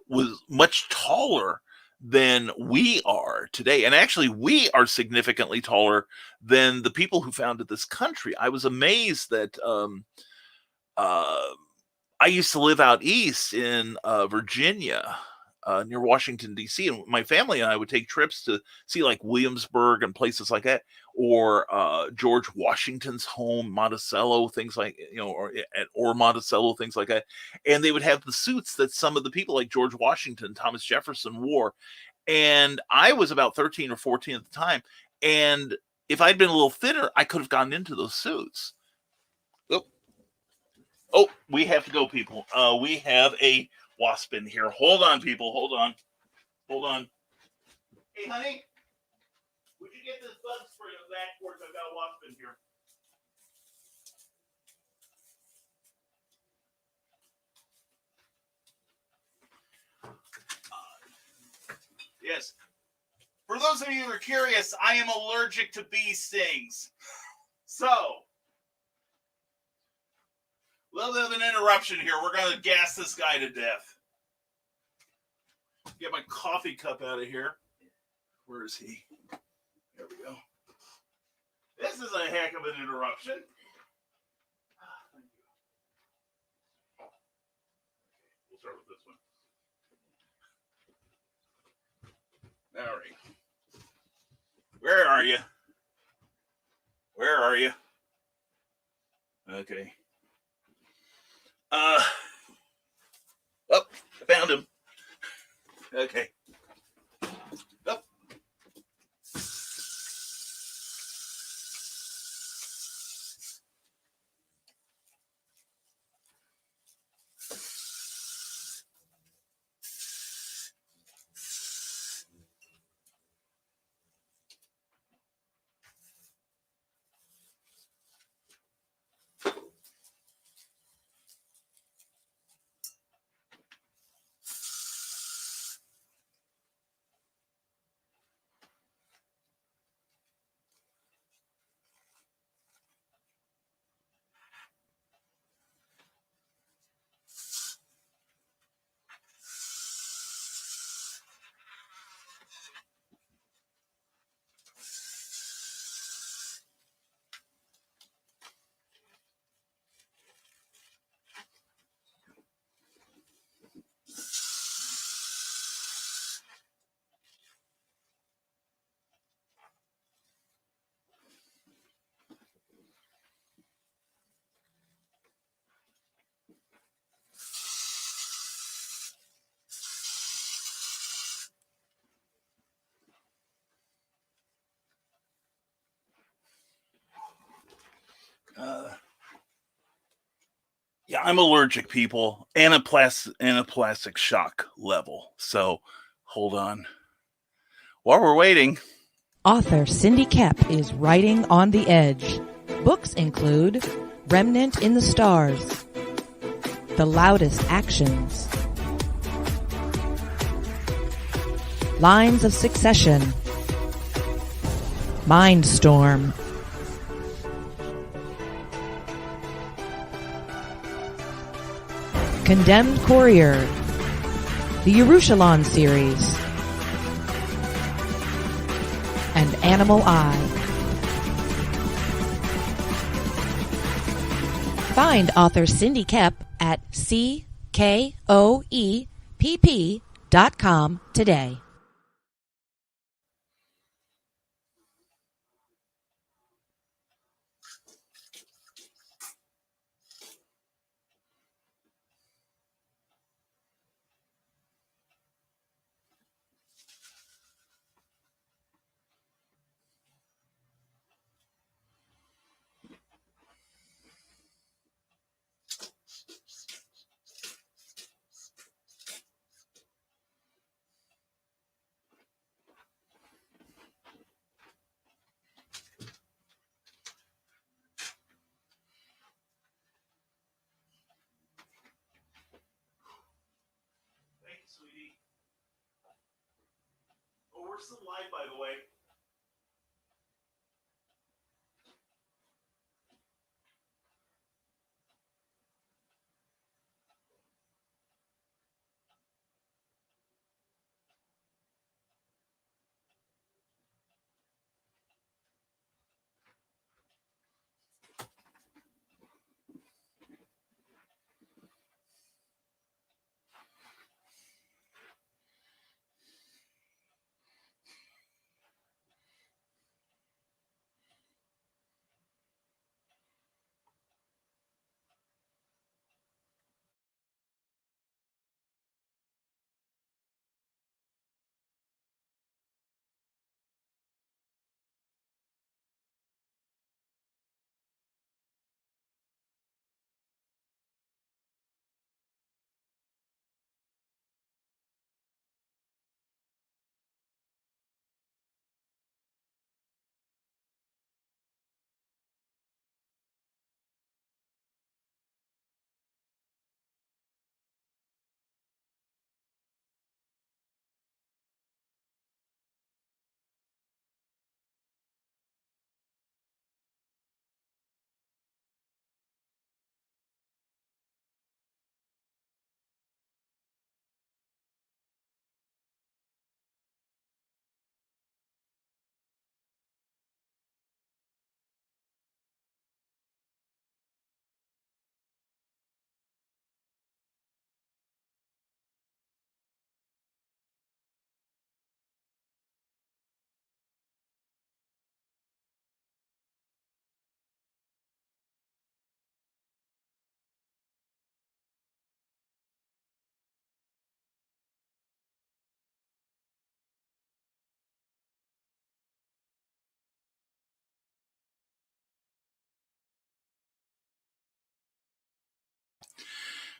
was much taller than we are today. And actually, we are significantly taller than the people who founded this country. I was amazed that I used to live out east in Virginia, near Washington, D.C., and my family and I would take trips to see like Williamsburg and places like that, or George Washington's home, Monticello, things like, or Monticello, things like that. And they would have the suits that some of the people like George Washington, Thomas Jefferson wore. And I was about 13 or 14 at the time. And if I'd been a little thinner, I could have gotten into those suits. Oh, we have to go, people. We have a wasp in here. Hold on, people. Hold on. Hey, honey, would you get this bug spray on that cord? I've got a wasp in here. Yes. For those of you who are curious, I am allergic to bee stings. So, little bit of an interruption here. We're going to gas this guy to death. Get my coffee cup out of here. Where is he? There we go. This is a heck of an interruption. Thank you. We'll start with this one. All right. Where are you? Where are you? Okay. Oh, I found him. Okay. Oh. Yeah, I'm allergic, people. Anaphylactic shock level. So hold on. While we're waiting, Author Cindy Kepp is writing on the edge. Books include Remnant in the Stars, The Loudest Actions, Lines of Succession, Mindstorm, Condemned Courier, the Yerushalayim series, and Animal Eye. Find author Cindy Kepp at CKOEPP.com today. thank you, sweetie. Oh, we're still live, by the way.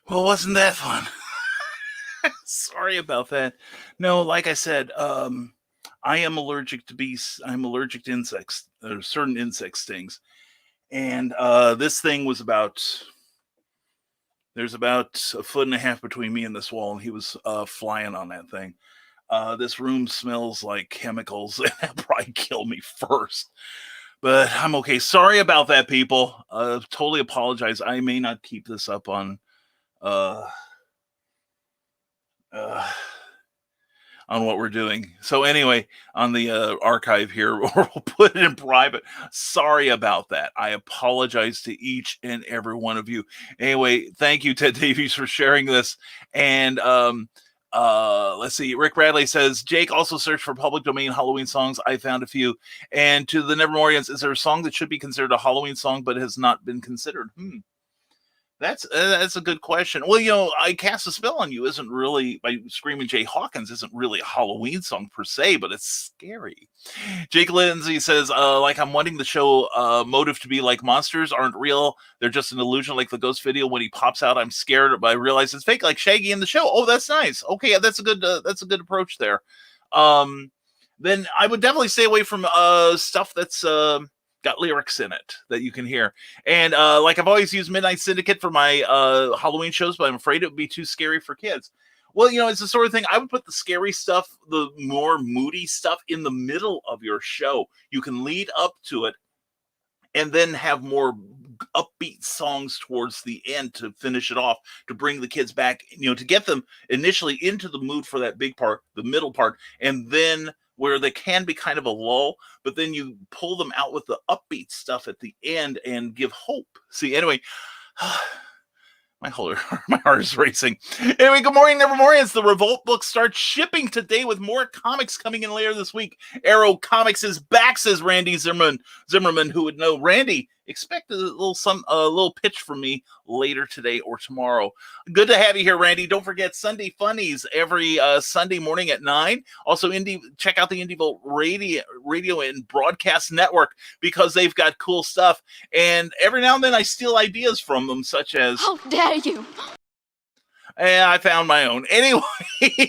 Well, wasn't that fun? Sorry about that. No, like I said, I am allergic to bees. I'm allergic to insects. There's certain insect stings, and this thing was about. There's about a foot and a half between me and this wall, and he was flying on that thing. This room smells like chemicals, and that'll probably kill me first. But I'm okay. Sorry about that, people. Totally apologize. I may not keep this up uh, uh, on what we're doing. So anyway, on the archive here, we'll put it in private. Sorry about that. I apologize to each and every one of you. Anyway, thank you, Ted Davies, for sharing this. And let's see. Rick Bradley says, Jake also searched for public domain Halloween songs. I found a few. And to the Nevermorians, is there a song that should be considered a Halloween song but has not been considered? That's a good question. Well, I Cast a Spell on You isn't really, by Screaming Jay Hawkins, isn't really a Halloween song per se, but it's scary. Jake Lindsay says, like I'm wanting the show motive to be like monsters aren't real. They're just an illusion, like the ghost video. When he pops out, I'm scared, but I realize it's fake, like Shaggy in the show. Oh, that's nice. Okay, that's a good approach there. Then I would definitely stay away from stuff that's got lyrics in it that you can hear. And like I've always used Midnight Syndicate for my Halloween shows, but I'm afraid it would be too scary for kids. Well, it's the sort of thing I would put the scary stuff, the more moody stuff in the middle of your show. You can lead up to it and then have more upbeat songs towards the end to finish it off, to bring the kids back, to get them initially into the mood for that big part, the middle part, and then where they can be kind of a lull, but then you pull them out with the upbeat stuff at the end and give hope. See, anyway, my heart is racing. Anyway, good morning, Nevermorians. The Revolt book starts shipping today with more comics coming in later this week. Arrow Comics is back, says Randy Zimmerman, who would know. Randy, expect a little pitch from me later today or tomorrow. Good to have you here, Randy. Don't forget Sunday Funnies every Sunday morning at 9. Also, check out the Indie Volt radio and broadcast network, because they've got cool stuff. And every now and then I steal ideas from them, such as, how dare you? And I found my own. Anyway,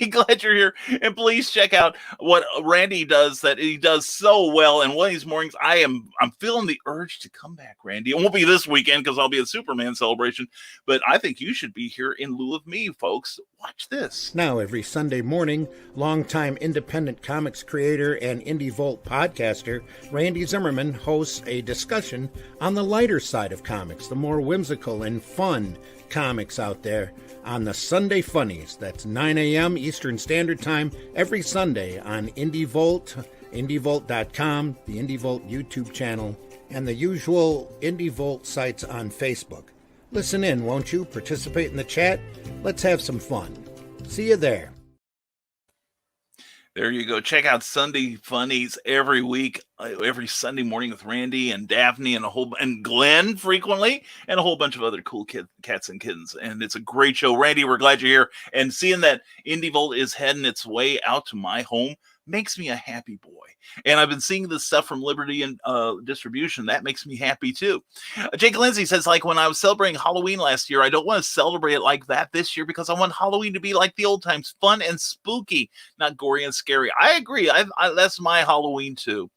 glad you're here. And please check out what Randy does, that he does so well. And one of these mornings, I'm feeling the urge to come back, Randy. It won't be this weekend because I'll be at Superman Celebration, but I think you should be here in lieu of me, folks. Watch this. Now, every Sunday morning, longtime independent comics creator and Indie Volt podcaster Randy Zimmerman hosts a discussion on the lighter side of comics, the more whimsical and fun comics out there, on the Sunday Funnies. That's 9 a.m. Eastern Standard Time every Sunday on Indie Volt, indievolt.com, the Indie Volt YouTube channel, and the usual Indie Volt sites on Facebook. Listen in, won't you? Participate in the chat. Let's have some fun. See you there. There you go. Check out Sunday Funnies every week, every Sunday morning with Randy and Daphne and Glenn frequently, and a whole bunch of other cool cats and kittens. And it's a great show. Randy, we're glad you're here. And seeing that Indie Volt is heading its way out to my home makes me a happy boy. And I've been seeing this stuff from Liberty and Distribution. That makes me happy too. Jake Lindsay says, like when I was celebrating Halloween last year, I don't want to celebrate it like that this year because I want Halloween to be like the old times, fun and spooky, not gory and scary. I agree. That's my Halloween too.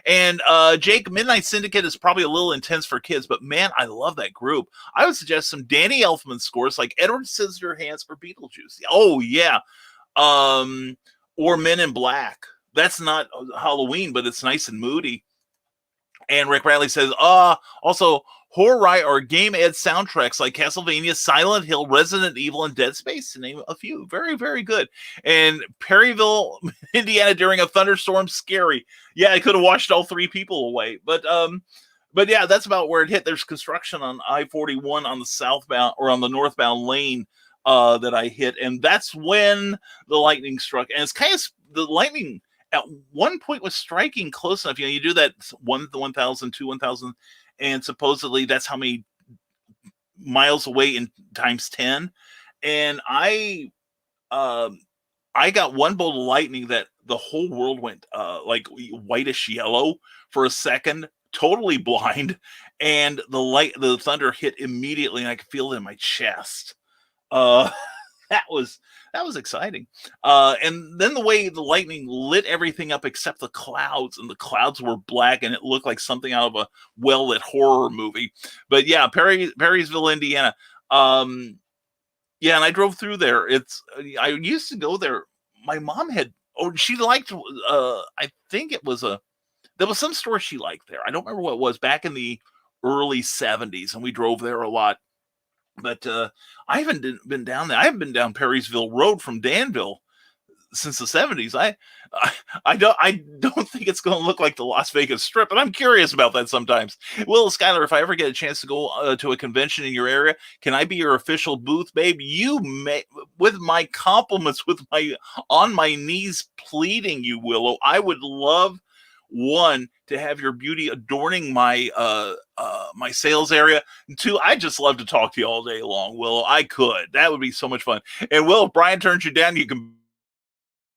And Jake, Midnight Syndicate is probably a little intense for kids, but man, I love that group. I would suggest some Danny Elfman scores like Edward Scissorhands or Beetlejuice. Oh yeah. Or Men in Black. That's not Halloween, but it's nice and moody. And Rick Bradley says, also horror or game ed soundtracks like Castlevania, Silent Hill, Resident Evil, and Dead Space, to name a few. Very, very good. And Perryville, Indiana during a thunderstorm, scary. Yeah, I could have washed all three people away. But yeah, that's about where it hit. There's construction on I-41 on the southbound or on the northbound lane that I hit, and that's when the lightning struck. And it's kind of, the lightning at one point was striking close enough. You do that 1,000 to 1,000, and supposedly that's how many miles away in times 10. And I got one bolt of lightning that the whole world went like whitish yellow for a second, totally blind, and the thunder hit immediately, and I could feel it in my chest. That was exciting. And then the way the lightning lit everything up except the clouds, and the clouds were black, and it looked like something out of a well-lit horror movie. But yeah, Perrysville, Indiana. Yeah, and I drove through there. I used to go there. My mom she liked. I think there was some store she liked there. I don't remember what it was, back in the early 70s, and we drove there a lot. But I haven't been down there. I haven't been down Perrysville Road from Danville since the 70s. I don't think it's going to look like the Las Vegas Strip, and I'm curious about that sometimes. Will, Skylar, if I ever get a chance to go to a convention in your area, can I be your official booth, babe? You may, with my compliments, on my knees pleading you, Willow. I would love, one, to have your beauty adorning my my sales area. And two, I just love to talk to you all day long, Willow. I could. That would be so much fun. And Will, if Brian turns you down, you can.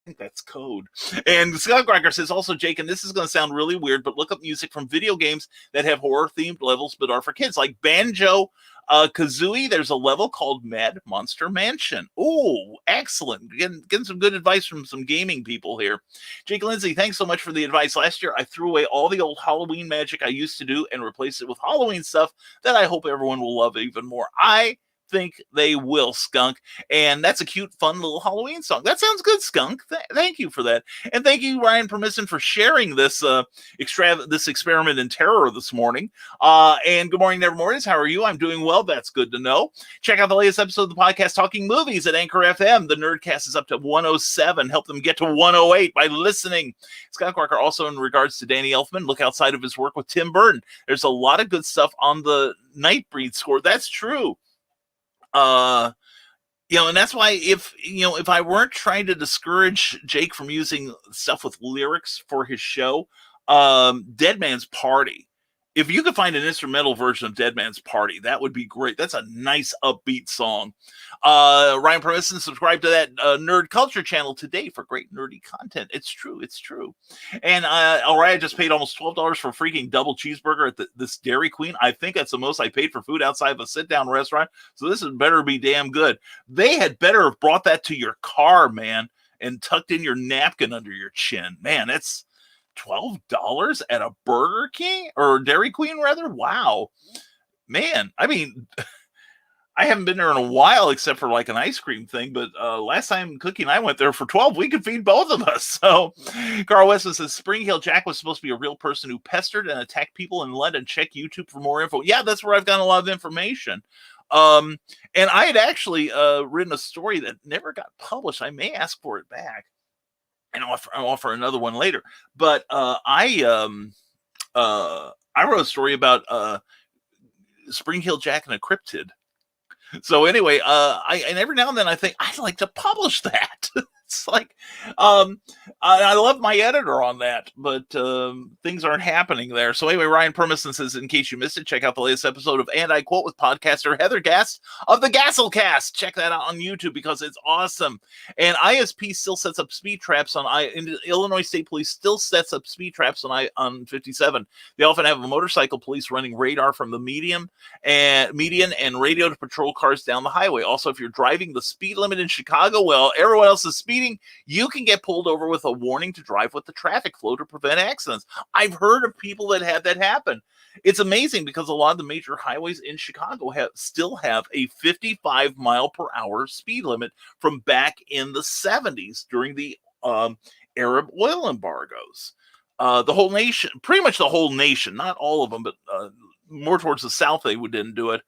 I think that's code. And Scott Cracker says also, Jake, and this is going to sound really weird, but look up music from video games that have horror themed levels but are for kids, like Banjo Kazooie. There's a level called Mad Monster Mansion. Oh, excellent. Getting some good advice from some gaming people here. Jake Lindsay, thanks so much for the advice. Last year, I threw away all the old Halloween magic I used to do and replaced it with Halloween stuff that I hope everyone will love even more. I think they will, Skunk. And that's a cute, fun little Halloween song. That sounds good, Skunk. Thank you for that. And thank you, Ryan Permisson, for sharing this this experiment in terror this morning. And good morning, Nevermornings. How are you? I'm doing well. That's good to know. Check out the latest episode of the podcast Talking Movies at Anchor FM. The Nerdcast is up to 107. Help them get to 108 by listening. Scott Clarker, also in regards to Danny Elfman, look outside of his work with Tim Burton. There's a lot of good stuff on the Nightbreed score. That's true. And that's why if I weren't trying to discourage Jake from using stuff with lyrics for his show, Dead Man's Party. If you could find an instrumental version of Dead Man's Party, that would be great. That's a nice upbeat song. Ryan Permisson, subscribe to that Nerd Culture channel today for great nerdy content. It's true. And I just paid almost $12 for a freaking double cheeseburger at this Dairy Queen. I think that's the most I paid for food outside of a sit-down restaurant. So this better be damn good. They had better have brought that to your car, man, and tucked in your napkin under your chin. Man, it's $12 at a Burger King or Dairy Queen, rather. Wow, man. I mean, I haven't been there in a while except for like an ice cream thing, but last time Cookie and I went there for 12, we could feed both of us. So Carl Weston says Spring Heel Jack was supposed to be a real person who pestered and attacked people in London. Check YouTube for more info. Yeah, that's where I've gotten a lot of information. And I had actually written a story that never got published. I may ask for it back and I'll offer another one later. But I wrote a story about Spring Heel Jack and a cryptid. So anyway, and every now and then I think I'd like to publish that. It's like, I love my editor on that, but things aren't happening there. So anyway, Ryan Permisson says, in case you missed it, check out the latest episode of And I Quote with podcaster Heather Gast of the Gasselcast. Check that out on YouTube because it's awesome. And ISP still sets up speed traps Illinois State Police still sets up speed traps on 57. They often have a motorcycle police running radar from the median and radio to patrol cars down the highway. Also, if you're driving the speed limit in Chicago while everyone else is speeding, you can get pulled over with a warning to drive with the traffic flow to prevent accidents. I've heard of people that had that happen. It's amazing because a lot of the major highways in Chicago still have a 55 mile per hour speed limit from back in the 70s during the Arab oil embargoes. The whole nation, pretty much the whole nation, not all of them, but more towards the south, they didn't do it.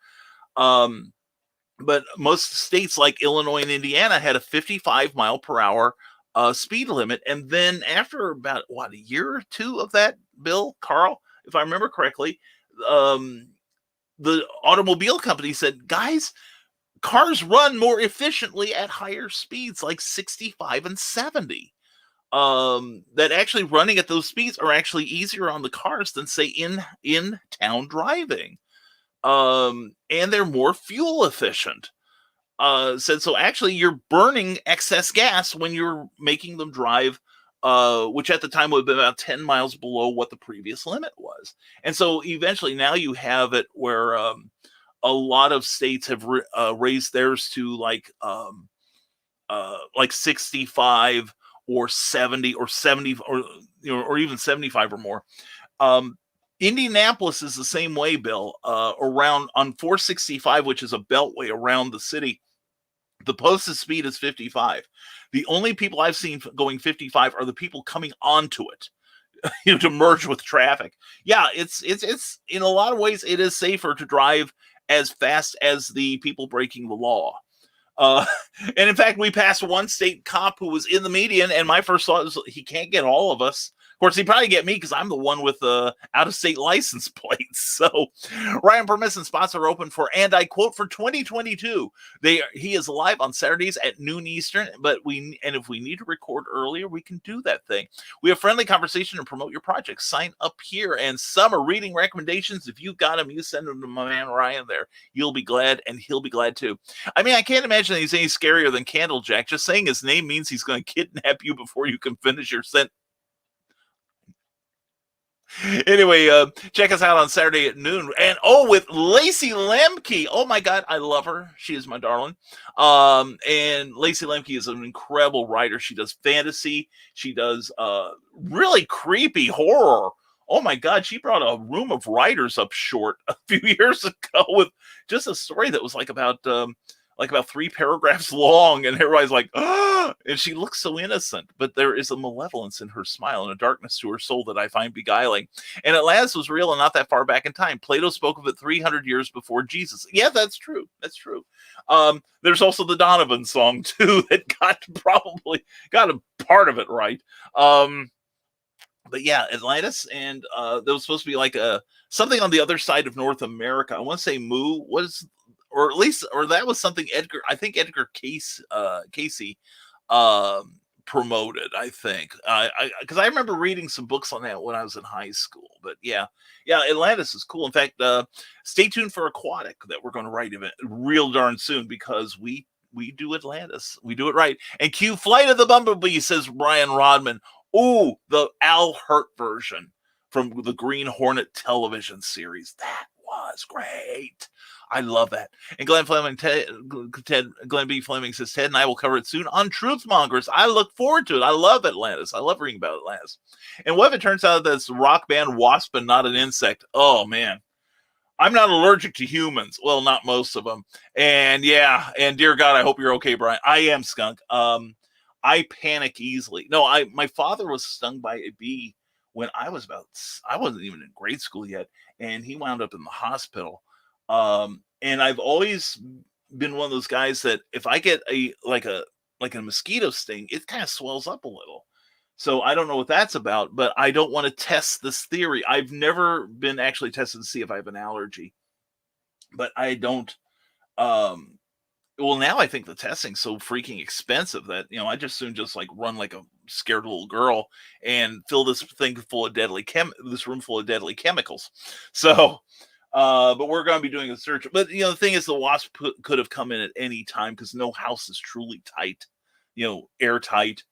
But most states like Illinois and Indiana had a 55 mile per hour speed limit. And then after about, a year or two of that, Bill, Carl, if I remember correctly, the automobile company said, guys, cars run more efficiently at higher speeds, like 65 and 70. That actually running at those speeds are actually easier on the cars than, say, in town driving. And they're more fuel efficient. Said so actually you're burning excess gas when you're making them drive, which at the time would have been about 10 miles below what the previous limit was. And so eventually now you have it where a lot of states have raised theirs to like 65 or 70 or 70 or or even 75 or more. Indianapolis is the same way, Bill. Around on 465, which is a beltway around the city, the posted speed is 55. The only people I've seen going 55 are the people coming onto it, to merge with traffic. Yeah, it's in a lot of ways it is safer to drive as fast as the people breaking the law. And in fact, we passed one state cop who was in the median, and my first thought was he can't get all of us. Of course, he'd probably get me because I'm the one with the out-of-state license plates. So, Ryan Permissive spots are open for, and I quote, for 2022. He is live on Saturdays at noon Eastern, if we need to record earlier, we can do that thing. We have friendly conversation and promote your project. Sign up here, and summer reading recommendations. If you've got them, you send them to my man Ryan there. You'll be glad, and he'll be glad too. I mean, I can't imagine that he's any scarier than Candlejack. Just saying his name means he's going to kidnap you before you can finish your sentence. Anyway, check us out on Saturday at noon. And with Lacey Lemke. Oh my God, I love her. She is my darling. And Lacey Lemke is an incredible writer. She does fantasy. She does really creepy horror. Oh my God, she brought a room of writers up short a few years ago with just a story that was like about 3 paragraphs long, and everybody's like, ah, and she looks so innocent, but there is a malevolence in her smile and a darkness to her soul that I find beguiling. And Atlantis was real and not that far back in time. Plato spoke of it 300 years before Jesus. Yeah, that's true. That's true. There's also the Donovan song too that got a part of it right. But yeah, Atlantis, and there was supposed to be like something on the other side of North America. I want to say Mu was. Or that was something Edgar Casey promoted, I think. Because I remember reading some books on that when I was in high school. But yeah, Atlantis is cool. In fact, stay tuned for Aquatic that we're going to write real darn soon, because we do Atlantis. We do it right. And cue Flight of the Bumblebee, says Brian Rodman. Ooh, the Al Hurt version from the Green Hornet television series. That was great. I love that. And Glenn B. Fleming says, Ted and I will cover it soon on Truthmongers. I look forward to it. I love Atlantis. I love reading about Atlantis. And what if it turns out that it's a rock band wasp and not an insect? Oh, man. I'm not allergic to humans. Well, not most of them. And yeah, and dear God, I hope you're okay, Brian. I am, Skunk. I panic easily. No, my father was stung by a bee when I wasn't even in grade school yet, and he wound up in the hospital. And I've always been one of those guys that if I get a mosquito sting, it kind of swells up a little. So I don't know what that's about, but I don't want to test this theory. I've never been actually tested to see if I have an allergy, but I don't. Well, now I think the testing's so freaking expensive that, I just soon run like a scared little girl and fill this thing full of this room full of deadly chemicals. So, but we're going to be doing a search. But, the thing is, the wasp could have come in at any time because no house is truly tight, airtight.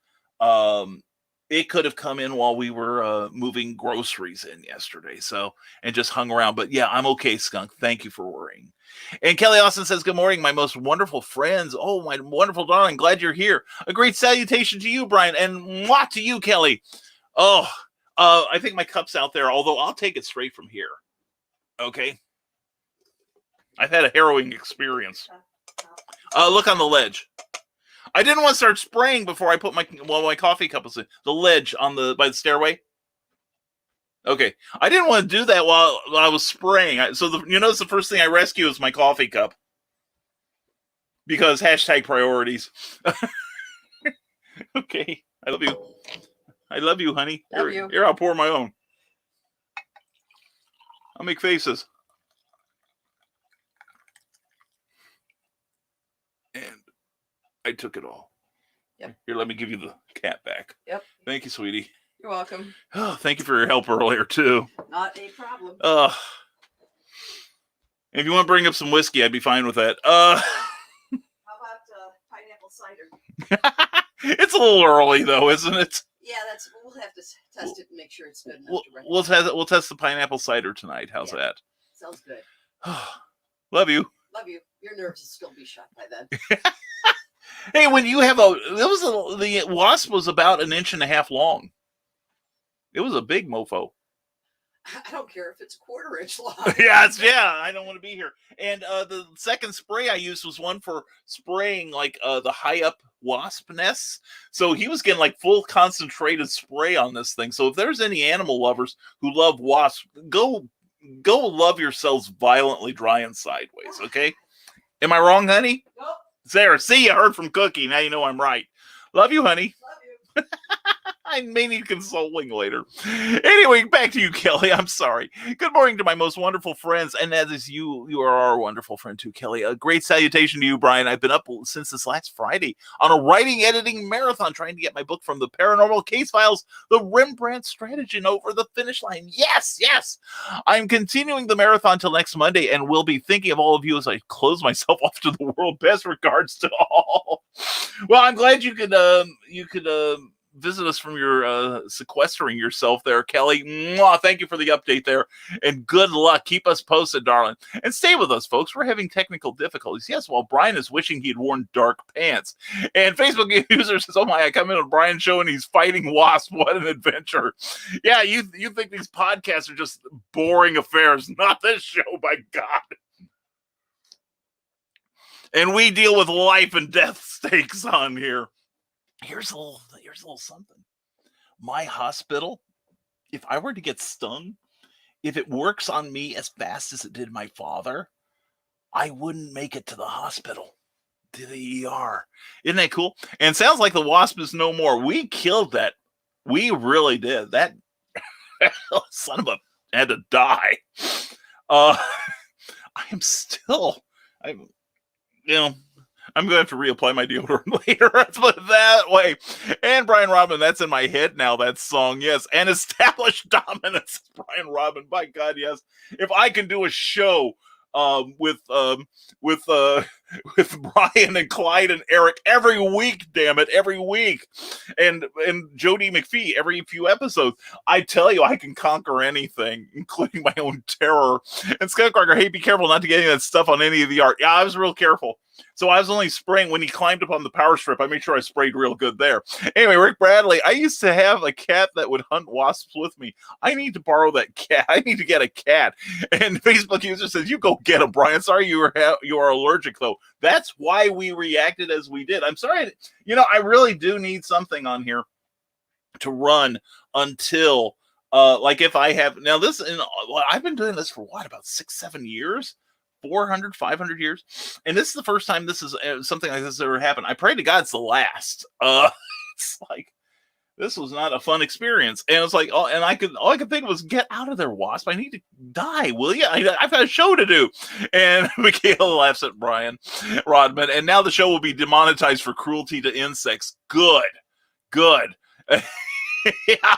It could have come in while we were moving groceries in yesterday. So, and just hung around. But yeah, I'm okay, Skunk. Thank you for worrying. And Kelly Austin says, good morning, my most wonderful friends. Oh, my wonderful darling. Glad you're here. A great salutation to you, Brian. And mwah to you, Kelly. Oh, I think my cup's out there, although I'll take it straight from here. Okay. I've had a harrowing experience. Look on the ledge. I didn't want to start spraying before I put my coffee cup was in the ledge by the stairway. Okay, I didn't want to do that while I was spraying. The first thing I rescue is my coffee cup because #priorities. Okay, I love you. I love you, honey. Here, I'll pour my own. I'll make faces. And I took it all. Yep. Here, let me give you the cat back. Yep. Thank you, sweetie. You're welcome. Oh, thank you for your help earlier, too. Not a problem. If you want to bring up some whiskey, I'd be fine with that. How about pineapple cider? It's a little early, though, isn't it? Yeah, we'll have to test it and make sure it's good enough. We'll test the pineapple cider tonight. How's that? Sounds good. Love you. Love you. Your nerves will still be shot by then. Hey, when you have the wasp was about 1.5 inches long. It was a big mofo. I don't care if it's 1/4 inch long. Yeah, I don't want to be here. And the second spray I used was one for spraying like the high up wasp nests. So he was getting like full concentrated spray on this thing. So if there's any animal lovers who love wasps, go love yourselves violently dry and sideways, okay? Am I wrong, honey? Nope. Sarah, see, you heard from Cookie. Now you know I'm right. Love you, honey. Love you. I may need consoling later. Anyway, back to you, Kelly. I'm sorry. Good morning to my most wonderful friends. And as is you are our wonderful friend too, Kelly. A great salutation to you, Brian. I've been up since this last Friday on a writing editing marathon trying to get my book From the Paranormal Case Files, The Rembrandt Strategy, over the finish line. Yes. I'm continuing the marathon till next Monday and will be thinking of all of you as I close myself off to the world. Best regards to all. Well, I'm glad you could visit us from your sequestering yourself there, Kelly. Mwah, thank you for the update there, and good luck. Keep us posted, darling, and stay with us, folks. We're having technical difficulties. Yes, while Brian is wishing he'd worn dark pants, and Facebook user says, "Oh my! I come in on Brian's show and he's fighting wasps. What an adventure!" Yeah, you think these podcasts are just boring affairs? Not this show, by God. And we deal with life and death stakes on here. Here's a little something. My hospital, if I were to get stung, if it works on me as fast as it did my father, I wouldn't make it to the hospital, to the ER. Isn't that cool? And it sounds like the wasp is no more. We killed that. We really did. That son of a had to die. I'm going to have to reapply my deodorant later. Let's put it that way. And Brian Rodman, that's in my head now, that song. Yes. And Established Dominance. Brian Rodman, by God, yes. If I can do a show with Brian and Clyde and Eric every week, damn it, every week, and Jody McPhee every few episodes, I tell you, I can conquer anything, including my own terror. And Scott Crocker, hey, be careful not to get any of that stuff on any of the art. Yeah, I was real careful. So I was only spraying when he climbed up on the power strip. I made sure I sprayed real good there. Anyway, Rick Bradley, I used to have a cat that would hunt wasps with me. I need to borrow that cat. I need to get a cat. And Facebook user says, "You go get him, Brian. Sorry you are allergic, though." That's why we reacted as we did. I'm sorry. I really do need something on here to run until, like if I have, now this, I've been doing this for about 6-7 years. 400, 500 years. And this is the first time this is something like this ever happened. I pray to God it's the last. It's like, this was not a fun experience. And it's like, all I could think was, get out of there, wasp. I need to die, will you? I've got a show to do. And Michaela laughs at Brian Rodman. And now the show will be demonetized for cruelty to insects. Good. Yeah.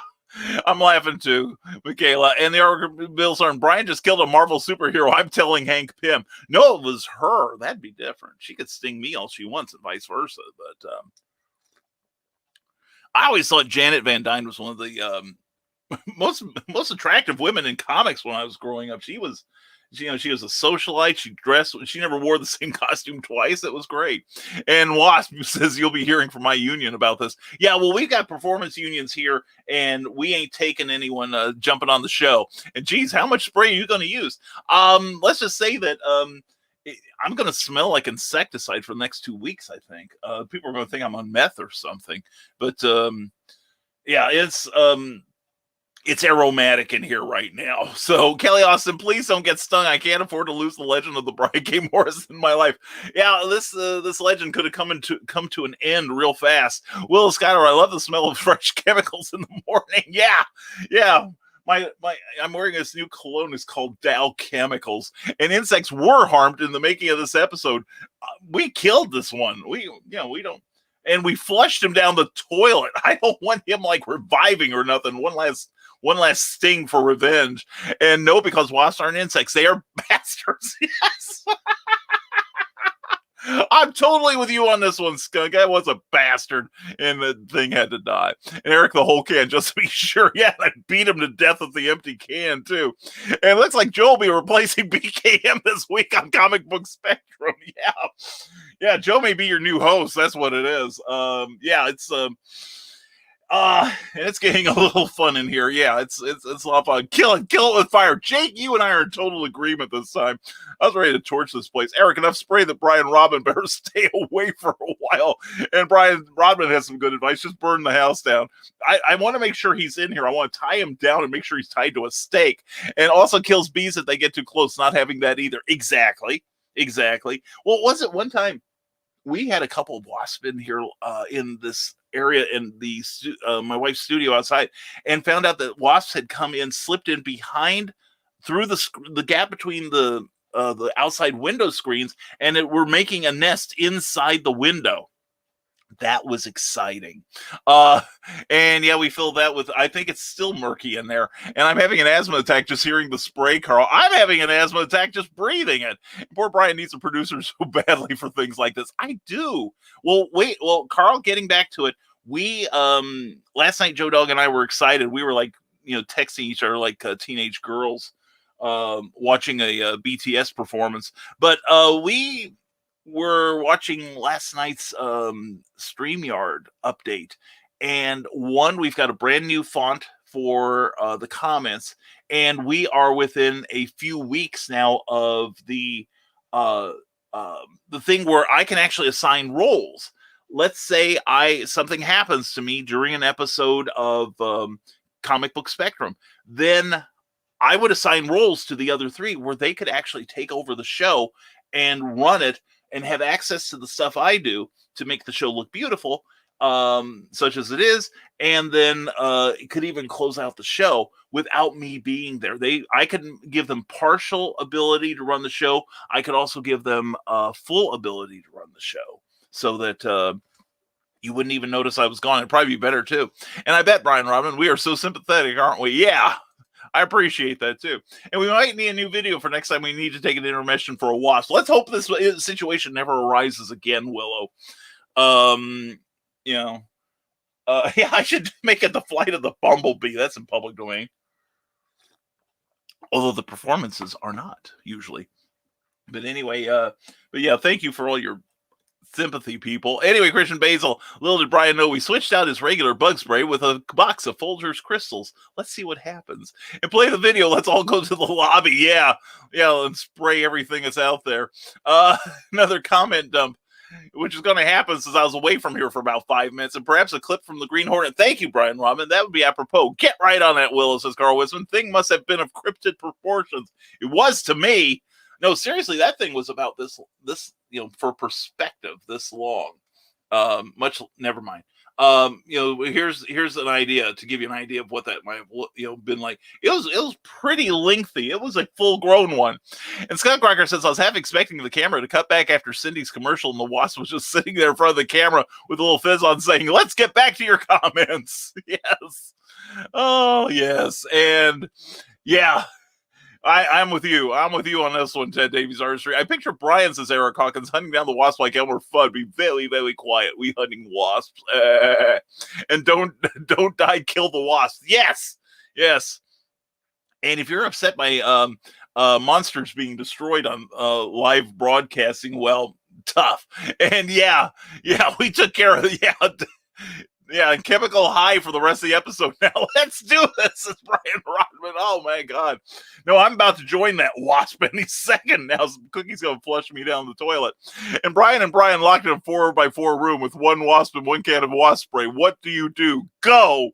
I'm laughing too, Michaela. And the article Bill Sarn, Brian just killed a Marvel superhero. I'm telling Hank Pym. No, it was her. That'd be different. She could sting me all she wants and vice versa. But I always thought Janet Van Dyne was one of the most attractive women in comics when I was growing up. She was a socialite. She never wore the same costume twice. It was great. And Wasp says, "You'll be hearing from my union about this." Yeah, well, we've got performance unions here, and we ain't taking anyone jumping on the show. And geez, how much spray are you going to use? Let's just say that I'm going to smell like insecticide for the next 2 weeks, I think. People are going to think I'm on meth or something. But yeah, it's aromatic in here right now. So Kelly Austin, please don't get stung. I can't afford to lose the legend of the Brian K. Morris in my life. Yeah, this legend could have come to an end real fast. Will Skyler, I love the smell of fresh chemicals in the morning. Yeah. I'm wearing this new cologne. It's called Dow Chemicals, and insects were harmed in the making of this episode. We killed this one. We don't. And we flushed him down the toilet. I don't want him like reviving or nothing. One last sting for revenge. And no, because wasps aren't insects. They are bastards. Yes. I'm totally with you on this one, Skunk. I was a bastard, and the thing had to die. And Eric the whole can, just to be sure. Yeah, I beat him to death with the empty can, too. And it looks like Joe will be replacing BKM this week on Comic Book Spectrum. Yeah. Yeah, Joe may be your new host. That's what it is. Yeah, it's... and it's getting a little fun in here. Yeah, it's a lot of fun. Kill it with fire. Jake, you and I are in total agreement this time. I was ready to torch this place. Eric, enough spray that Brian Rodman better stay away for a while. And Brian Rodman has some good advice. Just burn the house down. I want to make sure he's in here. I want to tie him down and make sure he's tied to a stake. And also kills bees if they get too close. Not having that either. Exactly. Well, was it one time we had a couple of wasps in here in this area in the my wife's studio outside, and found out that wasps had come in, slipped in behind through the gap between the outside window screens, and were making a nest inside the window. That was exciting. And yeah, we filled that with, I think it's still murky in there. And I'm having an asthma attack just hearing the spray, Carl. I'm having an asthma attack just breathing it. Poor Brian needs a producer so badly for things like this. I do. Well, wait. Well, Carl, getting back to it, we, last night, Joe Dog and I were excited. We were like, texting each other like teenage girls, watching a BTS performance. But we were watching last night's StreamYard update, and we've got a brand new font for the comments, and we are within a few weeks now of the thing where I can actually assign roles. Let's say something happens to me during an episode of Comic Book Spectrum, then I would assign roles to the other three where they could actually take over the show and run it and have access to the stuff I do to make the show look beautiful, such as it is, and then it could even close out the show without me being there. I could give them partial ability to run the show. I could also give them full ability to run the show, so that you wouldn't even notice I was gone. It'd probably be better too. And I bet, Brian Rodman, we are so sympathetic, aren't we? Yeah. I appreciate that too. And we might need a new video for next time we need to take an intermission for a wasp. Let's hope this situation never arises again, Willow. Yeah, I should make it the flight of the bumblebee. That's in public domain. Although the performances are not usually. But anyway, but yeah, thank you for all your sympathy, people. Anyway, Christian Basil, little did Brian know we switched out his regular bug spray with a box of Folgers crystals. Let's see what happens. And play the video. Let's all go to the lobby. Yeah, and spray everything that's out there. Another comment dump, which is going to happen since I was away from here for about 5 minutes, and perhaps a clip from the Green Hornet. Thank you, Brian Robin. That would be apropos. Get right on that, Willow, says Carl Wisman. Thing must have been of cryptid proportions. It was to me. No, seriously, that thing was about this, for perspective, this long. Never mind. Here's an idea to give you an idea of what that might have, been like. It was pretty lengthy. It was a full grown one. And Scott Crocker says, I was half expecting the camera to cut back after Cindy's commercial, and the wasp was just sitting there in front of the camera with a little fizz on saying, let's get back to your comments. Yes. Oh, yes. And yeah. I'm with you. I'm with you on this one, Ted Davies Artistry. I picture Brian, says Eric Hawkins, hunting down the wasp like Elmer Fudd. Be very, very quiet. We hunting wasps. And don't die, kill the wasp. Yes. And if you're upset by monsters being destroyed on live broadcasting, well, tough. And yeah, we took care of it. Yeah, and chemical high for the rest of the episode. Now let's do this, says Brian Rodman. Oh my God. No, I'm about to join that wasp any second now. Cookie's going to flush me down the toilet. And Brian locked in a 4x4 room with one wasp and one can of wasp spray. What do you do? Go!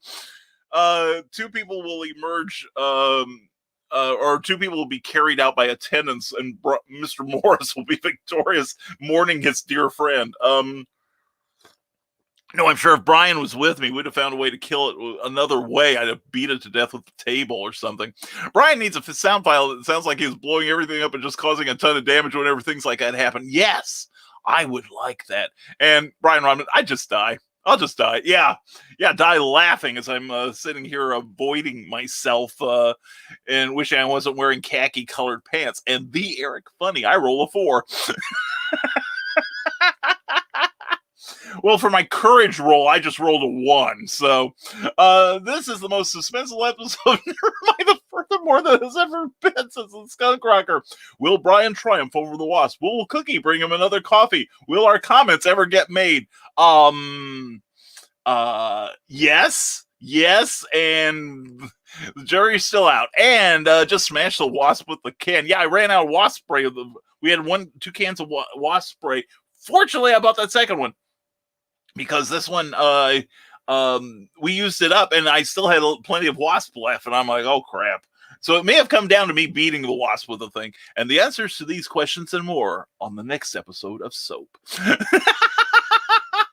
2 people will emerge, or 2 people will be carried out by attendants, and Mr. Morris will be victorious, mourning his dear friend. No, I'm sure if Brian was with me, we'd have found a way to kill it another way. I'd have beat it to death with the table or something. Brian needs a sound file that sounds like he was blowing everything up and just causing a ton of damage whenever things like that happen. Yes, I would like that. And Brian Rodman, I'll just die. Yeah, die laughing as I'm sitting here avoiding myself and wishing I wasn't wearing khaki-colored pants. And the Eric Funny, I roll a 4. Well, for my courage roll, I just rolled a 1. So, this is the most suspenseful episode of Nevermind the Furthermore that has ever been since the Skunk Rocker. Will Brian triumph over the Wasp? Will Cookie bring him another coffee? Will our comments ever get made? Yes, and the jury's still out. And just smash the wasp with the can. Yeah, I ran out of wasp spray. We had 2 cans of wasp spray. Fortunately, I bought that second one because this one we used it up, and I still had plenty of wasp left. And I'm like, oh crap! So it may have come down to me beating the wasp with the thing. And the answers to these questions and more on the next episode of Soap.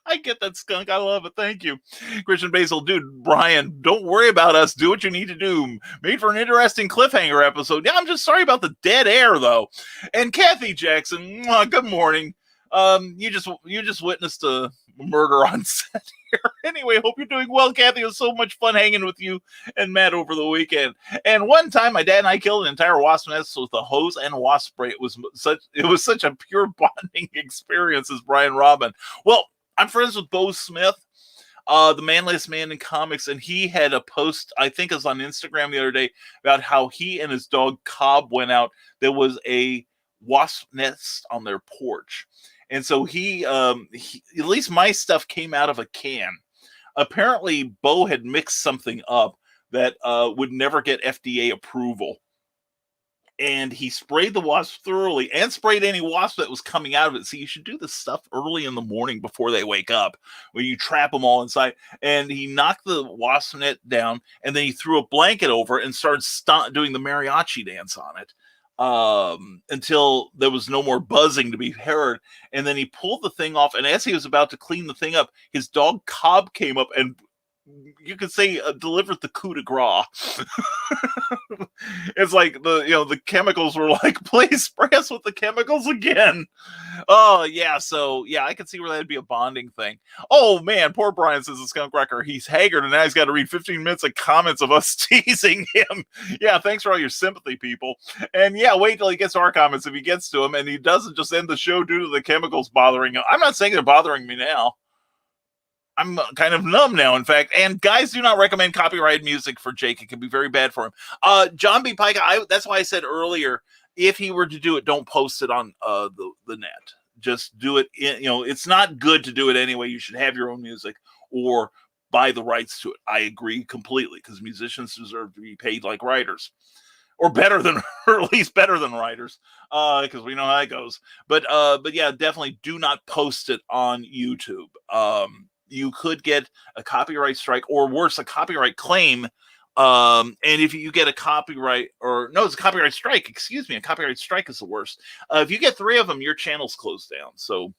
I get that, Skunk. I love it. Thank you. Christian Basil, dude, Brian, don't worry about us. Do what you need to do. Made for an interesting cliffhanger episode. Yeah, I'm just sorry about the dead air, though. And Kathy Jackson, good morning. You just witnessed a murder on set here. Anyway, hope you're doing well, Kathy. It was so much fun hanging with you and Matt over the weekend. And one time, my dad and I killed an entire wasp nest with a hose and wasp spray. It was such a pure bonding experience, as Brian Robin. Well, I'm friends with Bo Smith, the manliest man in comics, and he had a post, I think it was on Instagram the other day, about how he and his dog Cobb went out. There was a wasp nest on their porch. And so he at least my stuff came out of a can. Apparently, Bo had mixed something up that would never get FDA approval. And he sprayed the wasp thoroughly and sprayed any wasp that was coming out of it. So you should do this stuff early in the morning before they wake up, when you trap them all inside. And he knocked the wasp net down, and then he threw a blanket over it and started doing the mariachi dance on it until there was no more buzzing to be heard. And then he pulled the thing off. And as he was about to clean the thing up, his dog Cobb came up and, you could say, delivered the coup de grace. It's like the chemicals were like, please spray us with the chemicals again. Oh yeah, so yeah, I could see where that'd be a bonding thing. Oh man, poor Brian, says the Skunk Wrecker. He's haggard, and now he's got to read 15 minutes of comments of us teasing him. Yeah, thanks for all your sympathy, people. And yeah, wait till he gets to our comments. If he gets to them, and he doesn't just end the show due to the chemicals bothering him. I'm not saying they're bothering me now. I'm kind of numb now, in fact. And guys, do not recommend copyrighted music for Jake. It can be very bad for him. John B. Pike, that's why I said earlier, if he were to do it, don't post it on the net. Just do it. It's not good to do it anyway. You should have your own music or buy the rights to it. I agree completely, because musicians deserve to be paid like writers. Or better than, or at least better than writers, because we know how that goes. But yeah, definitely do not post it on YouTube. You could get a copyright strike, or worse, a copyright claim. And if you get a copyright, it's a copyright strike. Excuse me, a copyright strike is the worst. If you get 3 of them, your channel's closed down. So,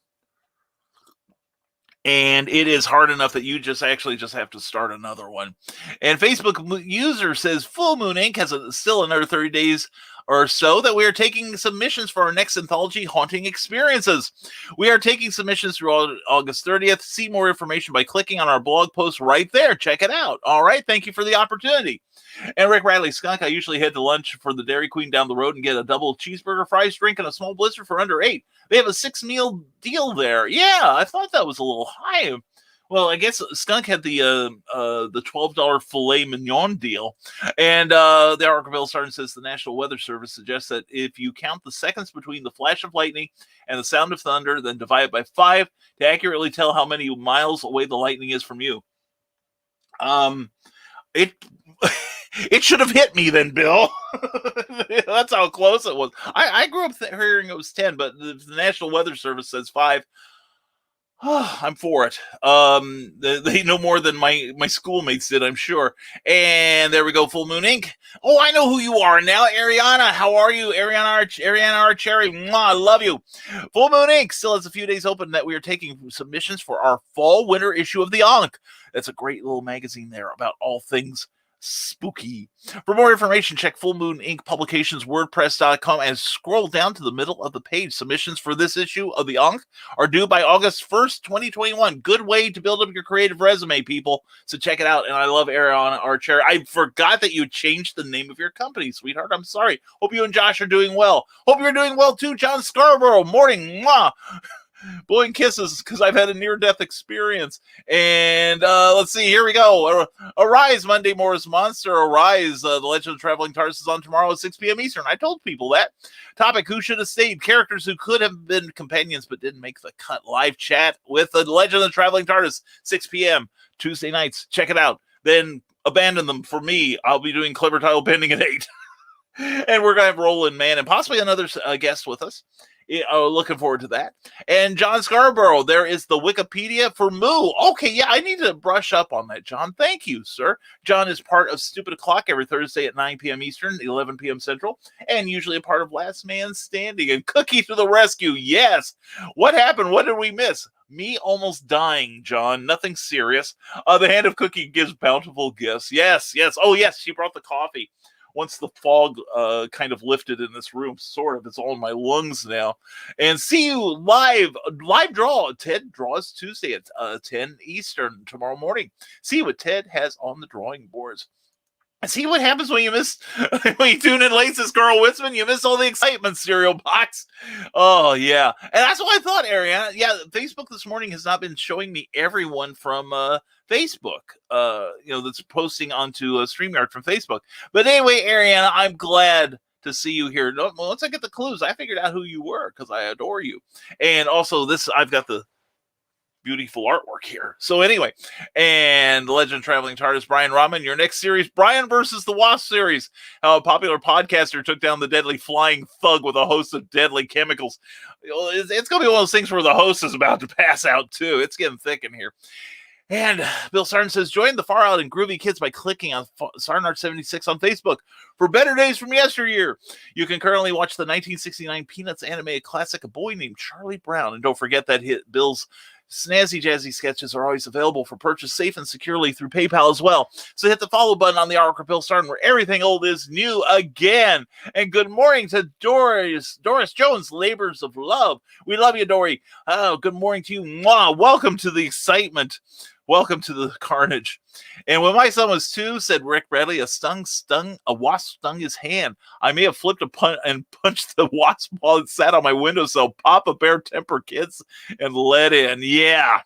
and it is hard enough that you just have to start another one. And Facebook user says Full Moon Inc. has still another 30 days or so that we are taking submissions for our next anthology, Haunting Experiences. We are taking submissions through August 30th. See more information by clicking on our blog post right there. Check it out. All right. Thank you for the opportunity. And Rick Radley, Skunk, I usually head to lunch for the Dairy Queen down the road and get a double cheeseburger, fries, drink, and a small blizzard for under $8. They have a 6-meal deal there. Yeah, I thought that was a little high. Well, I guess Skunk had the $12 filet mignon deal. And the Archiville Sergeant says the National Weather Service suggests that if you count the seconds between the flash of lightning and the sound of thunder, then divide it by 5 to accurately tell how many miles away the lightning is from you. It should have hit me then, Bill. That's how close it was. I grew up hearing it was 10, but the National Weather Service says 5. I'm for it. They know more than my schoolmates did, I'm sure. And there we go, Full Moon Inc. Oh, I know who you are now, Ariana. How are you, Ariana Archeri? Mwah, I love you. Full Moon Inc. still has a few days open that we are taking submissions for our fall-winter issue of the Ankh. That's a great little magazine there about all things spooky. For more information, check Full Moon Inc. Publications WordPress.com and scroll down to the middle of the page. Submissions for this issue of the Ankh are due by August 1st, 2021. Good way to build up your creative resume, people. So check it out. And I love Ariana Archer. I forgot that you changed the name of your company, sweetheart. I'm sorry. Hope you and Josh are doing well. Hope you're doing well too, John Scarborough. Morning. Mwah. Blowing kisses because I've had a near-death experience. And let's see, here we go. Arise, Monday Morris Monster. Arise, The Legend of Traveling TARDIS is on tomorrow at 6 p.m. Eastern. I told people that. Topic, who should have stayed? Characters who could have been companions but didn't make the cut. Live chat with The Legend of Traveling TARDIS, 6 p.m. Tuesday nights. Check it out. Then abandon them for me. I'll be doing Clever Title Pending at 8. And we're going to have Roland Mann and possibly another guest with us. Looking forward to that. And John Scarborough, there is the Wikipedia for Moo. Okay, yeah, I need to brush up on that, John. Thank you, sir. John is part of Stupid O'Clock every Thursday at 9 p.m. Eastern, 11 p.m. Central, and usually a part of Last Man Standing. And Cookie to the Rescue, yes. What happened? What did we miss? Me almost dying, John. Nothing serious. The Hand of Cookie gives bountiful gifts. Yes, yes. Oh, yes, she brought the coffee. Once the fog kind of lifted in this room, sort of, it's all in my lungs now. And see you live draw. Ted draws Tuesday at 10 Eastern tomorrow morning. See what Ted has on the drawing boards. See what happens when you miss when you tune in late, says Carl Witzman. You miss all the excitement, cereal box. Oh yeah, and that's what I thought, Ariana. Yeah, Facebook this morning has not been showing me everyone from Facebook. That's posting onto StreamYard from Facebook. But anyway, Ariana, I'm glad to see you here. Once I get the clues, I figured out who you were because I adore you. And also, I've got the beautiful artwork here. So anyway, and Legend Traveling TARDIS, Brian Rahman, your next series, Brian versus the Wasp series. How a popular podcaster took down the deadly flying thug with a host of deadly chemicals. It's going to be one of those things where the host is about to pass out too. It's getting thick in here. And Bill Sarn says, join the Far Out and Groovy Kids by clicking on Sarnart76 on Facebook for better days from yesteryear. You can currently watch the 1969 Peanuts animated classic, A Boy Named Charlie Brown. And don't forget that Bill's snazzy jazzy sketches are always available for purchase safe and securely through PayPal as well. So hit the follow button on the artwork of Bill Sarn, where everything old is new again. And good morning to Doris Jones, Labors of Love. We love you, Dory. Oh, good morning to you. Mwah. Welcome to the excitement. Welcome to the carnage. And when my son was 2, said Rick Bradley, a wasp stung his hand. I may have flipped a punt and punched the wasp while it sat on my windowsill. Papa Bear temper, kids, and let in. Yeah,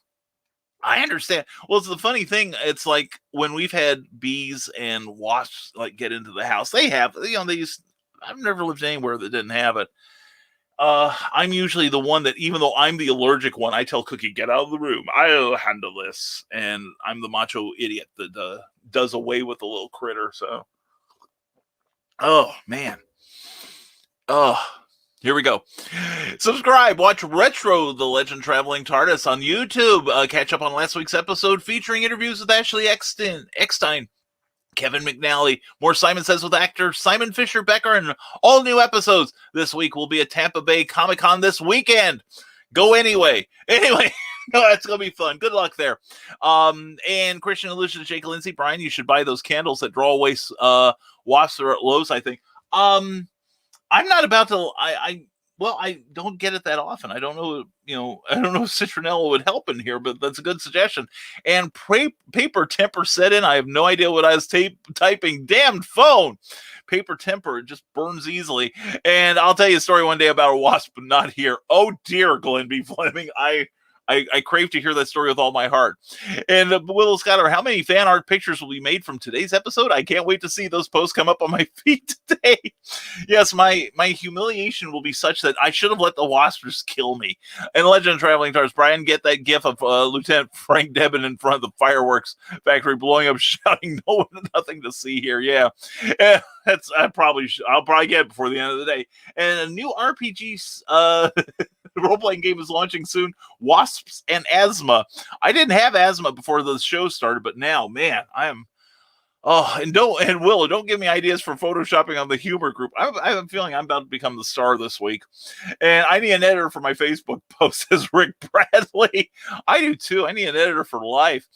I understand. Well, it's the funny thing. It's like when we've had bees and wasps like get into the house, they have, I've never lived anywhere that didn't have it. I'm usually the one that, even though I'm the allergic one, I tell Cookie, get out of the room. I'll handle this. And I'm the macho idiot that does away with the little critter. So, oh, man. Oh, here we go. Subscribe. Watch Retro, The Legend Traveling TARDIS on YouTube. Catch up on last week's episode featuring interviews with Ashley Eckstein, Kevin McNally, more Simon Says with actor Simon Fisher Becker, and all new episodes this week will be at Tampa Bay Comic-Con this weekend. Go anyway. Anyway, no, it's going to be fun. Good luck there. And Christian Illusion to Jake Lindsay. Brian, you should buy those candles that draw away wasps are at Lowe's, I think. I'm not about to, I don't get it that often. I don't know, I don't know if citronella would help in here, but that's a good suggestion. And Paper Temper set in. I have no idea what I was typing. Damned phone. Paper Temper, it just burns easily. And I'll tell you a story one day about a wasp, but not here. Oh dear, Glenn B. Fleming. I crave to hear that story with all my heart. And Willow Scott, how many fan art pictures will be made from today's episode? I can't wait to see those posts come up on my feed today. Yes, my humiliation will be such that I should have let the wasps kill me. And Legend of Traveling TARDIS, Brian, get that gif of Lieutenant Frank Debon in front of the fireworks factory blowing up, shouting, "No, nothing to see here." Yeah, I'll probably get it before the end of the day. And a new RPG role-playing game is launching soon. Wasps and Asthma. I didn't have asthma before the show started, but now, man, I am. Oh, and Willow, don't give me ideas for photoshopping on the humor group. I have a feeling I'm about to become the star this week. And I need an editor for my Facebook post, says Rick Bradley. I do too. I need an editor for life.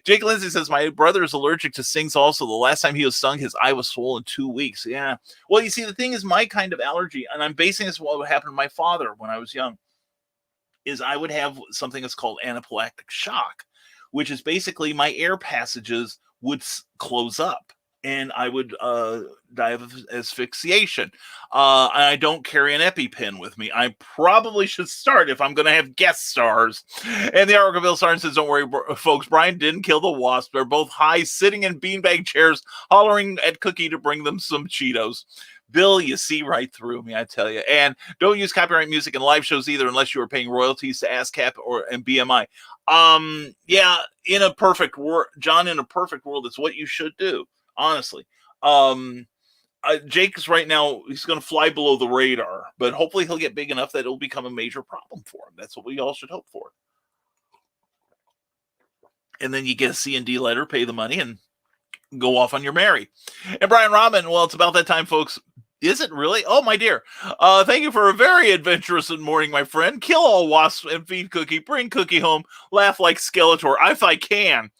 Jake Lindsay says, my brother is allergic to stings also. The last time he was stung, his eye was swollen 2 weeks. Yeah. Well, you see, the thing is my kind of allergy, and I'm basing this on what would happen to my father when I was young, is I would have something that's called anaphylactic shock, which is basically my air passages would close up and I would die of asphyxiation. And I don't carry an EpiPen with me. I probably should start if I'm going to have guest stars. And the Argyleville Star says, don't worry, folks. Brian didn't kill the wasp. They're both high, sitting in beanbag chairs, hollering at Cookie to bring them some Cheetos. Bill, you see right through me, I tell you. And don't use copyright music in live shows either, unless you are paying royalties to ASCAP and BMI. Yeah, in a perfect world, John, in a perfect world, it's what you should do. Honestly, Jake is right now, he's going to fly below the radar, but hopefully he'll get big enough that it'll become a major problem for him. That's what we all should hope for. And then you get a C&D letter, pay the money, and go off on your merry. And Brian Robin, well, it's about that time, folks. Is it really? Oh, my dear. Thank you for a very adventurous morning, my friend. Kill all wasps and feed Cookie. Bring Cookie home. Laugh like Skeletor, if I can.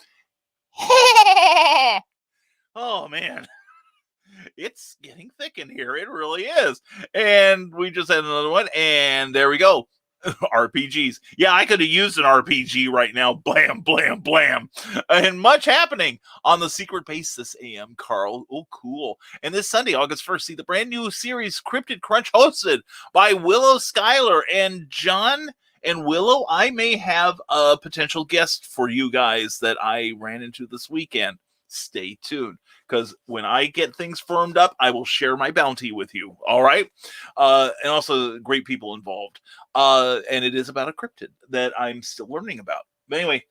Oh, man. It's getting thick in here. It really is. And we just had another one. And there we go. RPGs. Yeah, I could have used an RPG right now. Blam, blam, blam. And much happening on the secret base this AM, Carl. Oh, cool. And this Sunday, August 1st, see the brand new series, Cryptid Crunch, hosted by Willow Schuyler. And John and Willow, I may have a potential guest for you guys that I ran into this weekend. Stay tuned, because when I get things firmed up, I will share my bounty with you. All right. And also great people involved. And it is about a cryptid that I'm still learning about. But anyway,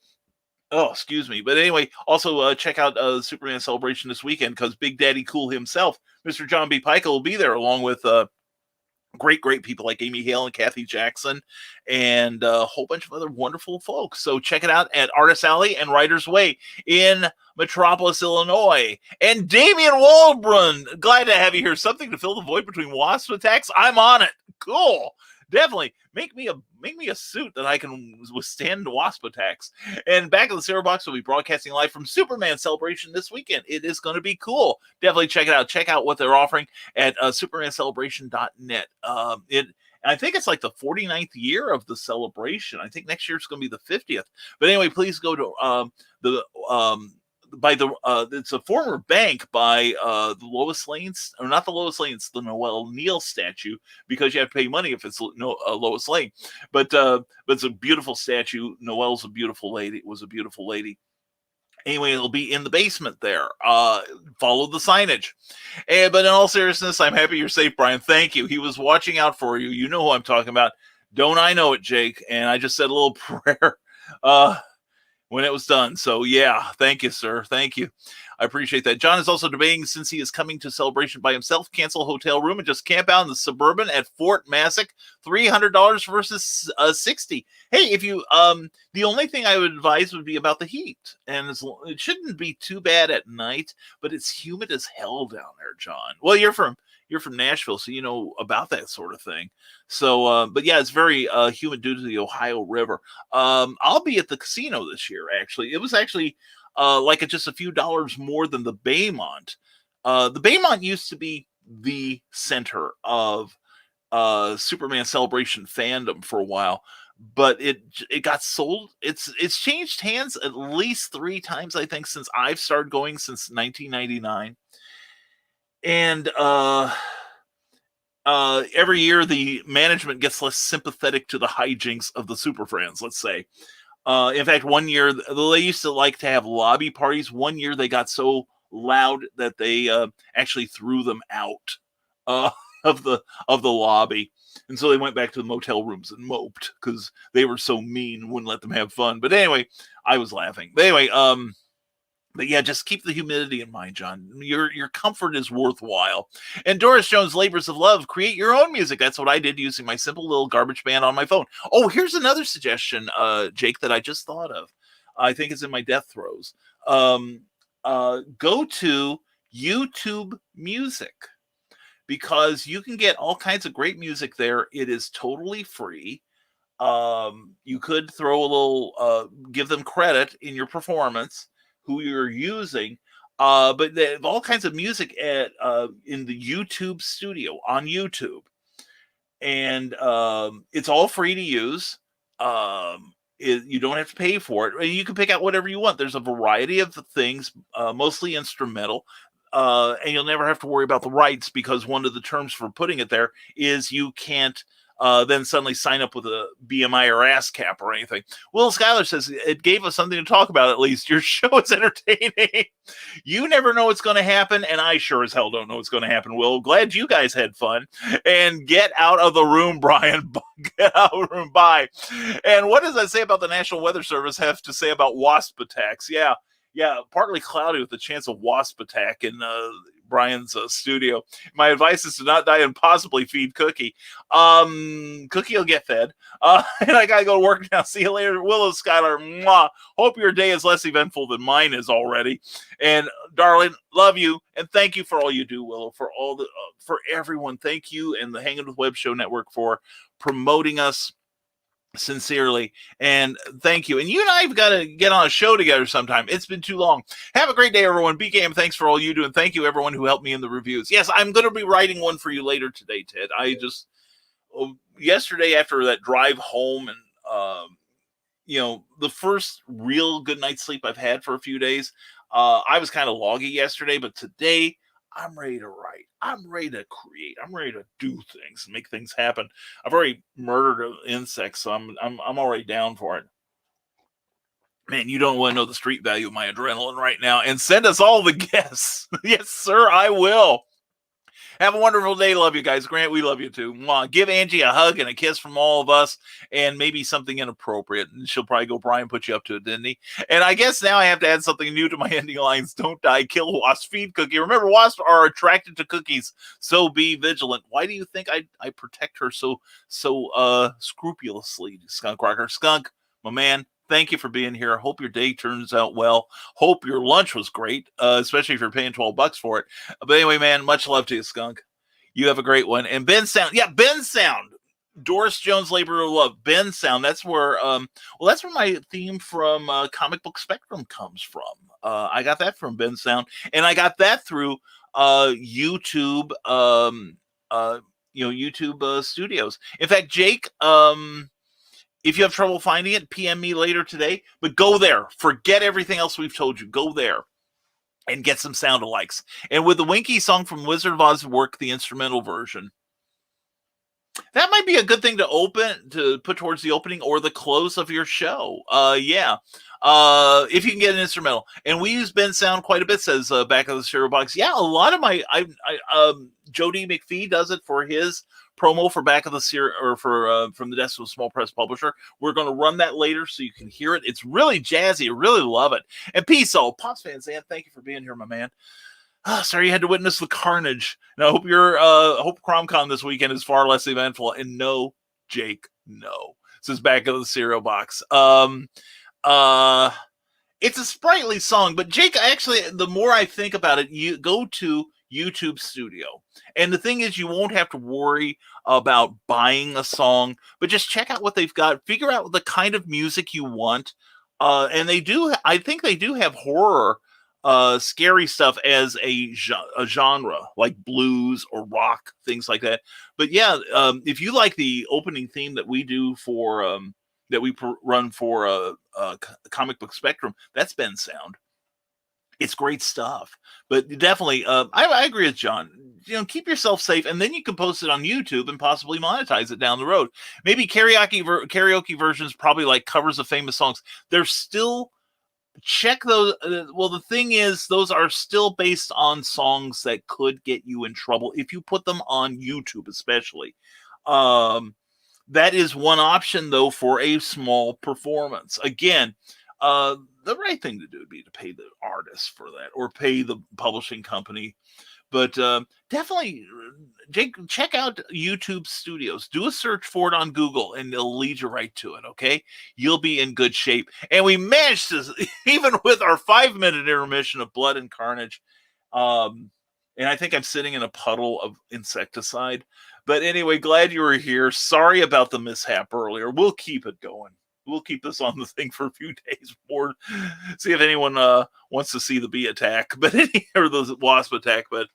excuse me. But anyway, also check out Superman Celebration this weekend, because Big Daddy Cool himself, Mr. John B. Pica, will be there, along with great people like Amy Hale and Kathy Jackson and a whole bunch of other wonderful folks. So check it out at Artist Alley and Writer's Way in Metropolis, Illinois. And Damian Waldron, glad to have you here. Something to fill the void between wasp attacks? I'm on it. Cool. Definitely make me a suit that I can withstand wasp attacks. And Back of the Cereal Box will be broadcasting live from Superman Celebration this weekend. It is going to be cool. Definitely check it out. Check out what they're offering at supermancelebration.net. I think it's like the 49th year of the celebration. I think next year it's going to be the 50th. But anyway, please go to it's a former bank by the Lois Lane, or not the Lois Lane, it's the Noelle Neal statue, because you have to pay money if it's Lois Lane. But it's a beautiful statue. Noelle's a beautiful lady. Was a beautiful lady. Anyway, it'll be in the basement there. Follow the signage. But in all seriousness, I'm happy you're safe, Brian. Thank you. He was watching out for you. You know who I'm talking about. Don't I know it, Jake? And I just said a little prayer when it was done. So yeah, thank you, sir. Thank you. I appreciate that. John is also debating, since he is coming to Celebration by himself, cancel hotel room and just camp out in the Suburban at Fort Massac, $300 versus $60. Hey, if you the only thing I would advise would be about the heat, and it shouldn't be too bad at night, but it's humid as hell down there, John. Well, you're from Nashville, so you know about that sort of thing. So, but yeah, it's very humid due to the Ohio River. I'll be at the casino this year, actually. It was actually like just a few dollars more than the Baymont. The Baymont used to be the center of Superman Celebration fandom for a while, but it got sold. It's changed hands at least 3 times, I think, since I've started going, since 1999. And every year the management gets less sympathetic to the hijinks of the Super Friends, let's say. In fact, one year they used to like to have lobby parties. One year they got so loud that they actually threw them out of the lobby, and so they went back to the motel rooms and moped because they were so mean and wouldn't let them have fun. But anyway, I was laughing. But anyway, but yeah, just keep the humidity in mind, John. Your comfort is worthwhile. And Doris Jones, Labors of Love, create your own music. That's what I did using my simple little garbage band on my phone. Oh, here's another suggestion, Jake, that I just thought of. I think it's in my death throes. Go to YouTube Music, because you can get all kinds of great music there. It is totally free. You could throw a little, give them credit in your performance, who you're using, but they have all kinds of music at in the YouTube studio on YouTube, and it's all free to use. You don't have to pay for it, and you can pick out whatever you want. There's a variety of things, mostly instrumental. and you'll never have to worry about the rights, because one of the terms for putting it there is you can't then suddenly sign up with a BMI or ASCAP or anything. Will Schuyler says, it gave us something to talk about at least. Your show is entertaining. You never know what's going to happen, and I sure as hell don't know what's going to happen, Will. Glad you guys had fun. And get out of the room, Brian. Get out of the room. Bye. And what does that say about the National Weather Service have to say about wasp attacks? Yeah, partly cloudy with the chance of wasp attack in Brian's studio. My advice is to not die and possibly feed Cookie. Cookie will get fed. And I gotta go to work now. See you later, Willow Schuyler. Mwah. Hope your day is less eventful than mine is already. And darling, love you, and thank you for all you do, Willow. For all the for everyone, thank you, and the Hanging with Web Show Network for promoting us. Sincerely, and thank you. And you and I have got to get on a show together sometime. It's been too long. Have a great day, everyone. BKM, thanks for all you do, and thank you, everyone who helped me in the reviews. Yes, I'm going to be writing one for you later today, Ted. I just yesterday, after that drive home, and the first real good night's sleep I've had for a few days, I was kind of loggy yesterday, but today I'm ready to write. I'm ready to create. I'm ready to do things and make things happen. I've already murdered an insect, so I'm already down for it. Man, you don't want to know the street value of my adrenaline right now. And send us all the guests. Yes, sir, I will. Have a wonderful day. Love you guys. Grant, we love you too. Mwah. Give Angie a hug and a kiss from all of us, and maybe something inappropriate. And she'll probably go, Brian put you up to it, didn't he? And I guess now I have to add something new to my ending lines. Don't die, kill wasp, feed Cookie. Remember, wasps are attracted to cookies, so be vigilant. Why do you think I protect her so scrupulously, Skunk Rocker? Skunk, my man, thank you for being here. Hope your day turns out well. Hope your lunch was great, especially if you're paying $12 for it. But anyway, man, much love to you, Skunk. You have a great one. And Ben Sound. Yeah, Ben Sound. Doris Jones, Labor of Love. Ben Sound. That's where that's where my theme from Comic Book Spectrum comes from. I got that from Ben Sound. And I got that through YouTube, YouTube Studios. In fact, Jake, if you have trouble finding it, PM me later today. But go there. Forget everything else we've told you. Go there and get some sound alikes. And with the Winky song from Wizard of Oz, work the instrumental version. That might be a good thing to put towards the opening or the close of your show. If you can get an instrumental. And we use Ben Sound quite a bit, says Back of the Cereal Box. Yeah, a lot of my Joe D. McPhee does it for his promo for Back of the Cereal, or for from the Desk of a Small Press Publisher. We're going to run that later so you can hear it. It's really jazzy. I really love it. And peace, all Pops fans. And thank you for being here, my man. Sorry you had to witness the carnage. And I hope hope CromCon this weekend is far less eventful. And no, Jake, no. This is Back of the Cereal Box. It's a sprightly song, but Jake, actually, the more I think about it, you go to YouTube Studio. And the thing is, you won't have to worry about buying a song, but just check out what they've got. Figure out the kind of music you want. And I think they do have horror, scary stuff as a genre, like blues or rock, things like that. But yeah, if you like the opening theme that we do for, that we run for Comic Book Spectrum, that's Ben Sound. It's great stuff. But definitely, I agree with John. Keep yourself safe, and then you can post it on YouTube and possibly monetize it down the road. Maybe karaoke versions, probably like covers of famous songs. They're still, check those. Well, the thing is, those are still based on songs that could get you in trouble if you put them on YouTube, especially. That is one option, though, for a small performance. Again, the right thing to do would be to pay the artist for that or pay the publishing company. But definitely, Jake, check out YouTube Studios. Do a search for it on Google, and it'll lead you right to it, okay? You'll be in good shape. And we managed to, even with our 5-minute intermission of blood and carnage, and I think I'm sitting in a puddle of insecticide. But anyway, glad you were here. Sorry about the mishap earlier. We'll keep it going. We'll keep this on the thing for a few days more. See if anyone wants to see the bee attack, or the wasp attack. But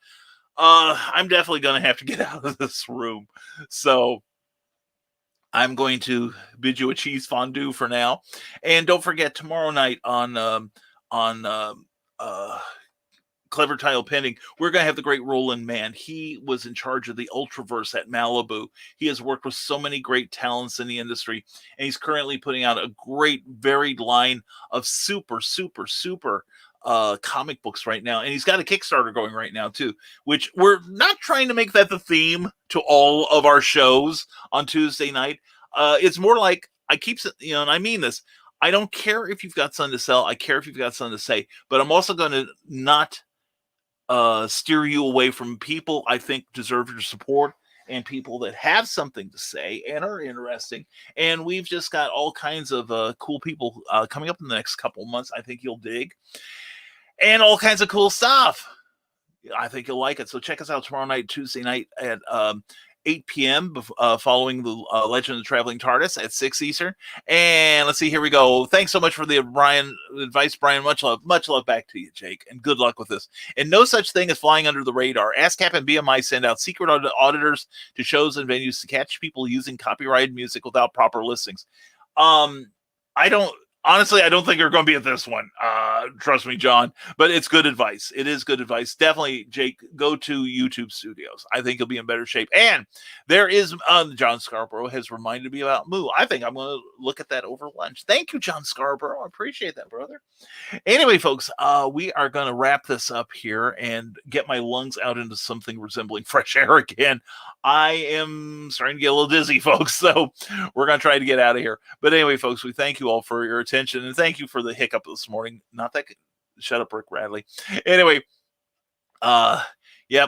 I'm definitely going to have to get out of this room. So I'm going to bid you a cheese fondue for now. And don't forget, tomorrow night on Clever Title Pending, we're going to have the great Roland Mann. He was in charge of the Ultraverse at Malibu. He has worked with so many great talents in the industry, and he's currently putting out a great, varied line of super comic books right now. And he's got a Kickstarter going right now, too, which we're not trying to make that the theme to all of our shows on Tuesday night. It's more like, I keep, and I mean this, I don't care if you've got something to sell. I care if you've got something to say, but I'm also going to not steer you away from people I think deserve your support and people that have something to say and are interesting. And we've just got all kinds of cool people coming up in the next couple of months. I think you'll dig, and all kinds of cool stuff. I think you'll like it. So check us out tomorrow night, Tuesday night at 8 p.m. Following the Legend of the Traveling TARDIS at 6 Eastern. And let's see, here we go. Thanks so much for the advice, Brian. Much love back to you, Jake, and good luck with this. And no such thing as flying under the radar. ASCAP and BMI send out secret auditors to shows and venues to catch people using copyrighted music without proper listings. Honestly, I don't think you're going to be at this one. Trust me, John. But it's good advice. It is good advice. Definitely, Jake, go to YouTube Studios. I think you'll be in better shape. And there is, John Scarborough has reminded me about Moo. I think I'm going to look at that over lunch. Thank you, John Scarborough. I appreciate that, brother. Anyway, folks, we are going to wrap this up here and get my lungs out into something resembling fresh air again. I am starting to get a little dizzy, folks. So we're going to try to get out of here. But anyway, folks, we thank you all for your attention, and thank you for the hiccup this morning. Not that, shut up, Rick Radley. Anyway,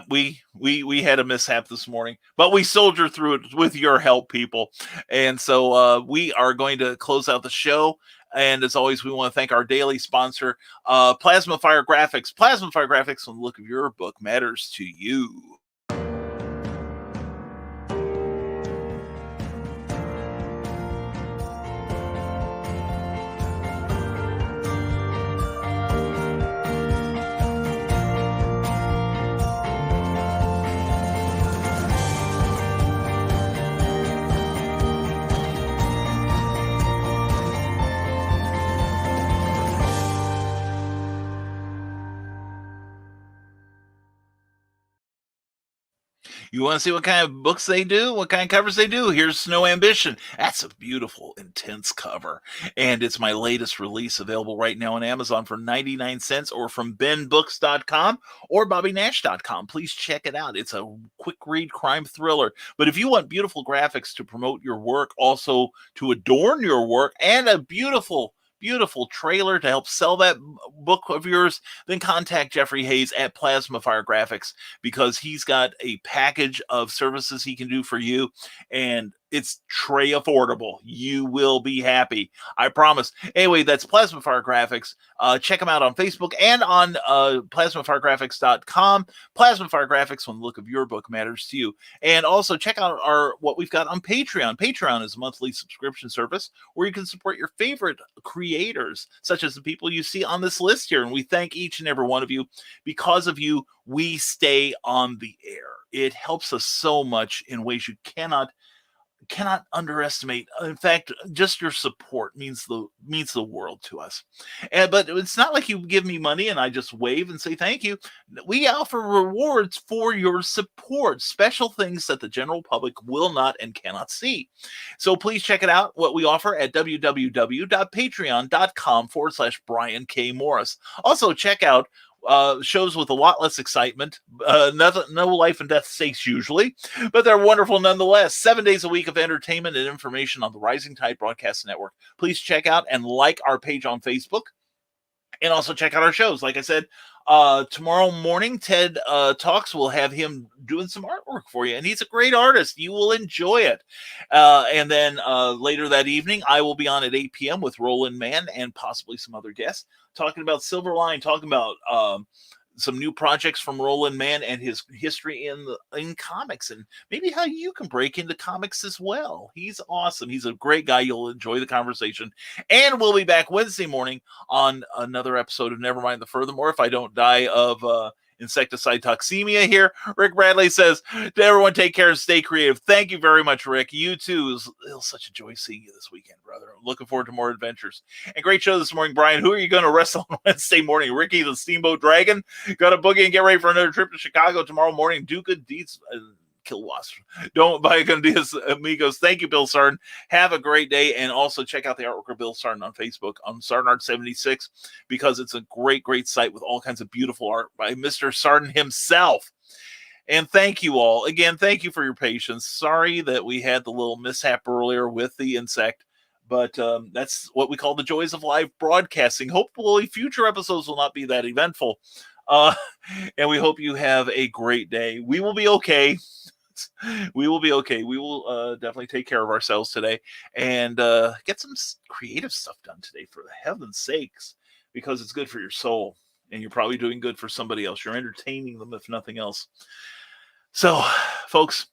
we had a mishap this morning, but we soldiered through it with your help, people. And so we are going to close out the show. And as always, we want to thank our daily sponsor, Plasma Fire Graphics. Plasma Fire Graphics, when the look of your book matters to you. You want to see what kind of books they do? What kind of covers they do? Here's Snow Ambition. That's a beautiful, intense cover. And it's my latest release, available right now on Amazon for 99 cents or from benbooks.com or bobbynash.com. Please check it out. It's a quick read crime thriller. But if you want beautiful graphics to promote your work, also to adorn your work, and a beautiful trailer to help sell that book of yours, then contact Jeffrey Hayes at Plasma Fire Graphics, because he's got a package of services he can do for you, and it's tray affordable. You will be happy, I promise. Anyway, that's Plasma Fire Graphics. Check them out on Facebook and on plasmafiregraphics.com. Plasma Fire Graphics, when the look of your book matters to you. And also check out what we've got on Patreon. Patreon is a monthly subscription service where you can support your favorite creators, such as the people you see on this list here. And we thank each and every one of you. Because of you, we stay on the air. It helps us so much in ways you cannot underestimate. In fact, just your support means the world to us. But it's not like you give me money and I just wave and say thank you. We offer rewards for your support, special things that the general public will not and cannot see. So please check it out, what we offer, at www.patreon.com/Brian K. Morris. Also check out shows with a lot less excitement, no life and death stakes usually, but they're wonderful nonetheless. 7 days a week of entertainment and information on the Rising Tide Broadcast Network. Please check out and like our page on Facebook, and also check out our shows. Like I said, tomorrow morning, Ted Talks will have him doing some artwork for you, and he's a great artist. You will enjoy it. And then later that evening, I will be on at 8 p.m. with Roland Mann and possibly some other guests, talking about Silverline, talking about some new projects from Roland Mann and his history in comics, and maybe how you can break into comics as well. He's awesome. He's a great guy. You'll enjoy the conversation. And we'll be back Wednesday morning on another episode of Nevermind the Furthermore, if I don't die of insecticide toxemia here. Rick Bradley says, to everyone, take care and stay creative. Thank you very much, Rick. You too. It was such a joy seeing you this weekend, brother. I'm looking forward to more adventures. And great show this morning, Brian. Who are you going to wrestle on Wednesday morning? Ricky the Steamboat Dragon? Got to boogie and get ready for another trip to Chicago tomorrow morning. Do good deeds. Kill wasps. Don't buy con dias, amigos. Thank you, Bill Sarn. Have a great day. And also check out the artwork of Bill Sarn on Facebook on SarnArt76 because it's a great, great site with all kinds of beautiful art by Mr. Sarn himself. And thank you all. Again, thank you for your patience. Sorry that we had the little mishap earlier with the insect, but that's what we call the joys of live broadcasting. Hopefully future episodes will not be that eventful. And we hope you have a great day. We will be okay. We will be okay. We will definitely take care of ourselves today and get some creative stuff done today, for the heaven's sakes, because it's good for your soul and you're probably doing good for somebody else. You're entertaining them, if nothing else. So, folks,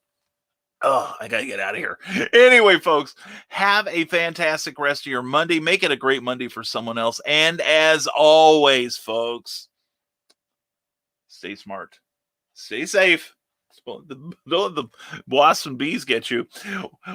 I got to get out of here. Anyway, folks, have a fantastic rest of your Monday. Make it a great Monday for someone else. And as always, folks, stay smart. Stay safe. Don't let the wasps and bees get you.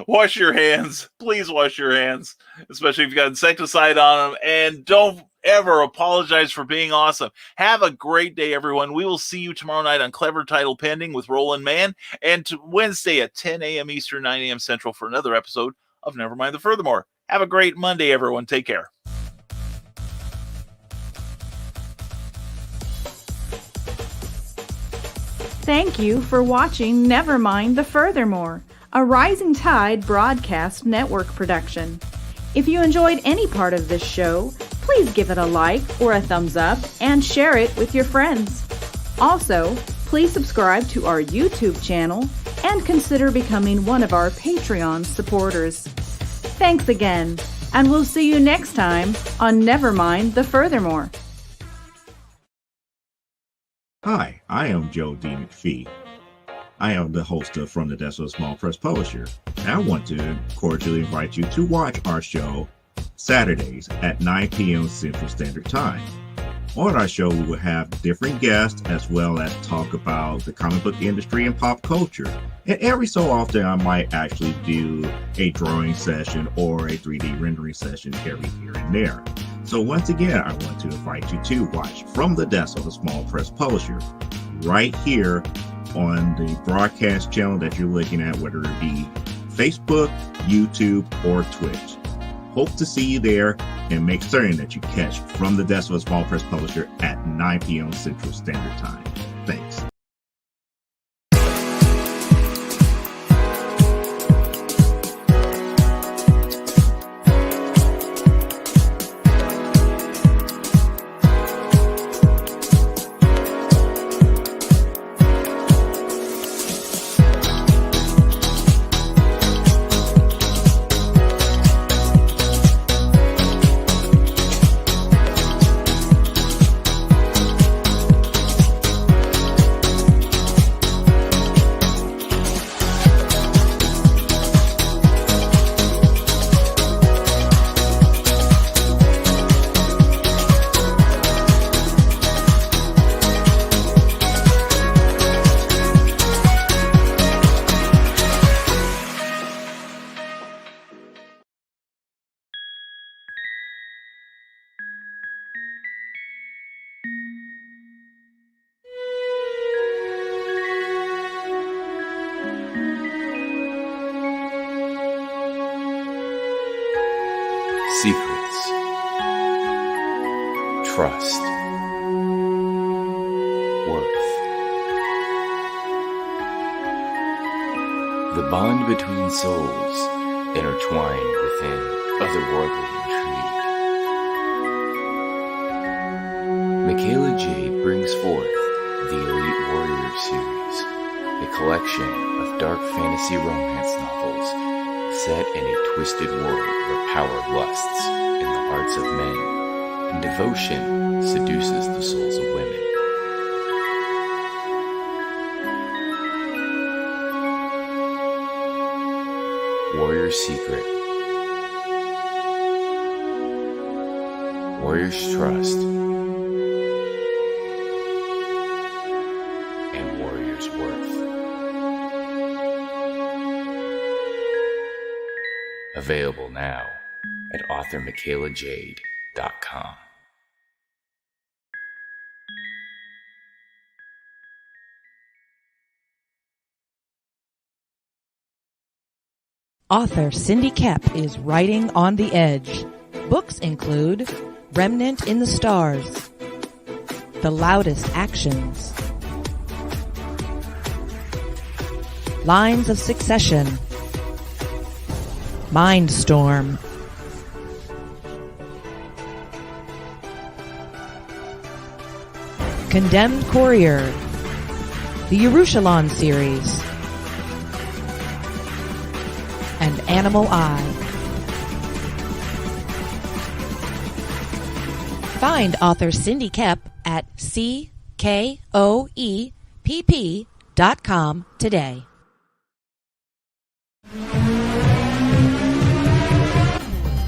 Wash your hands. Please wash your hands, especially if you've got insecticide on them. And don't ever apologize for being awesome. Have a great day, everyone. We will see you tomorrow night on Clever Title Pending with Roland Mann, and Wednesday at 10 a.m. Eastern, 9 a.m. Central for another episode of Nevermind the Furthermore. Have a great Monday, everyone. Take care. Thank you for watching Nevermind the Furthermore, a Rising Tide Broadcast Network production. If you enjoyed any part of this show, please give it a like or a thumbs up and share it with your friends. Also, please subscribe to our YouTube channel and consider becoming one of our Patreon supporters. Thanks again, and we'll see you next time on Nevermind the Furthermore. Hi, I am Joe D. McPhee. I am the host of From the Desk of a Small Press Publisher, and I want to cordially invite you to watch our show Saturdays at 9 p.m. Central Standard Time. On our show, we will have different guests as well as talk about the comic book industry and pop culture. And every so often, I might actually do a drawing session or a 3D rendering session every here and there. So once again, I want to invite you to watch From the Desk of a Small Press Publisher right here on the broadcast channel that you're looking at, whether it be Facebook, YouTube, or Twitch. Hope to see you there, and make certain that you catch From the Desk of a Small Press Publisher at 9 p.m. Central Standard Time. Thanks. Secrets, trust, worth. The bond between souls intertwined within otherworldly intrigue. Michaela Jade brings forth the Elite Warrior series, a collection of dark fantasy romance novels set in a twisted world where power lusts in the hearts of men and devotion seduces the souls of women. Warrior's Secret, Warrior's Trust, authormichaelajade.com. Author Cindy Kep is writing on the edge. Books include Remnant in the Stars, The Loudest Actions, Lines of Succession, Mindstorm, Condemned Courier, the Yerushalayim series, and Animal Eye. Find author Cindy Kep at CKOEPP.com today.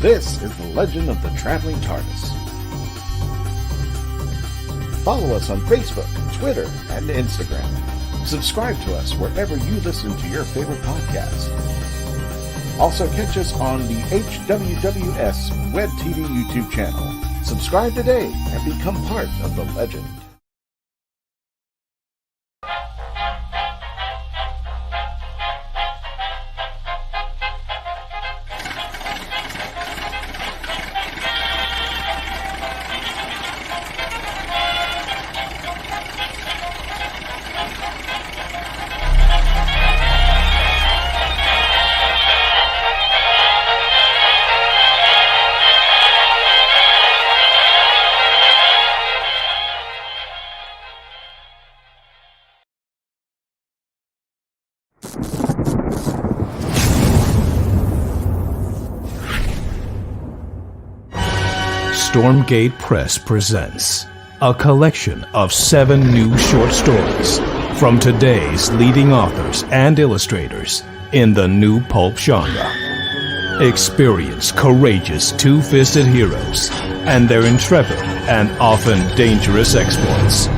This is the Legend of the Traveling TARDIS. Follow us on Facebook, Twitter, and Instagram. Subscribe to us wherever you listen to your favorite podcast. Also catch us on the HWWS Web TV YouTube channel. Subscribe today and become part of the legend. Stormgate Press presents a collection of 7 new short stories from today's leading authors and illustrators in the new pulp genre. Experience courageous two-fisted heroes and their intrepid and often dangerous exploits.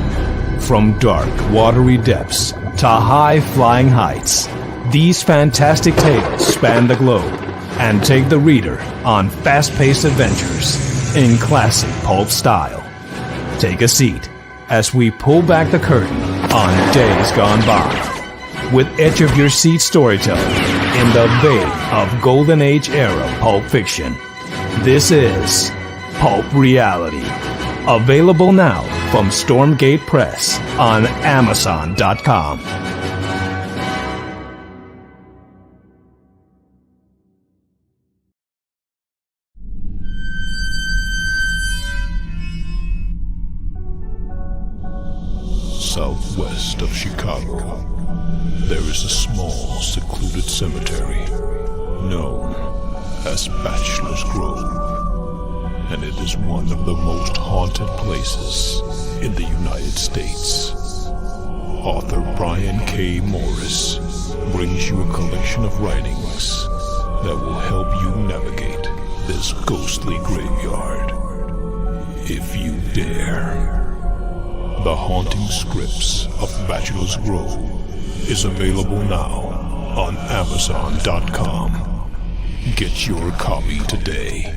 From dark, watery depths to high-flying heights, these fantastic tales span the globe and take the reader on fast-paced adventures in classic pulp style. Take a seat as we pull back the curtain on days gone by with edge-of-your-seat storytelling in the vein of Golden Age era pulp fiction. This is Pulp Reality. Available now from Stormgate Press on Amazon.com. Southwest of Chicago, there is a small, secluded cemetery known as Bachelors Grove, and it is one of the most haunted places in the United States. Author Brian K. Morris brings you a collection of writings that will help you navigate this ghostly graveyard, if you dare. The Haunting Scripts of Bachelors Grove is available now on Amazon.com. Get your copy today.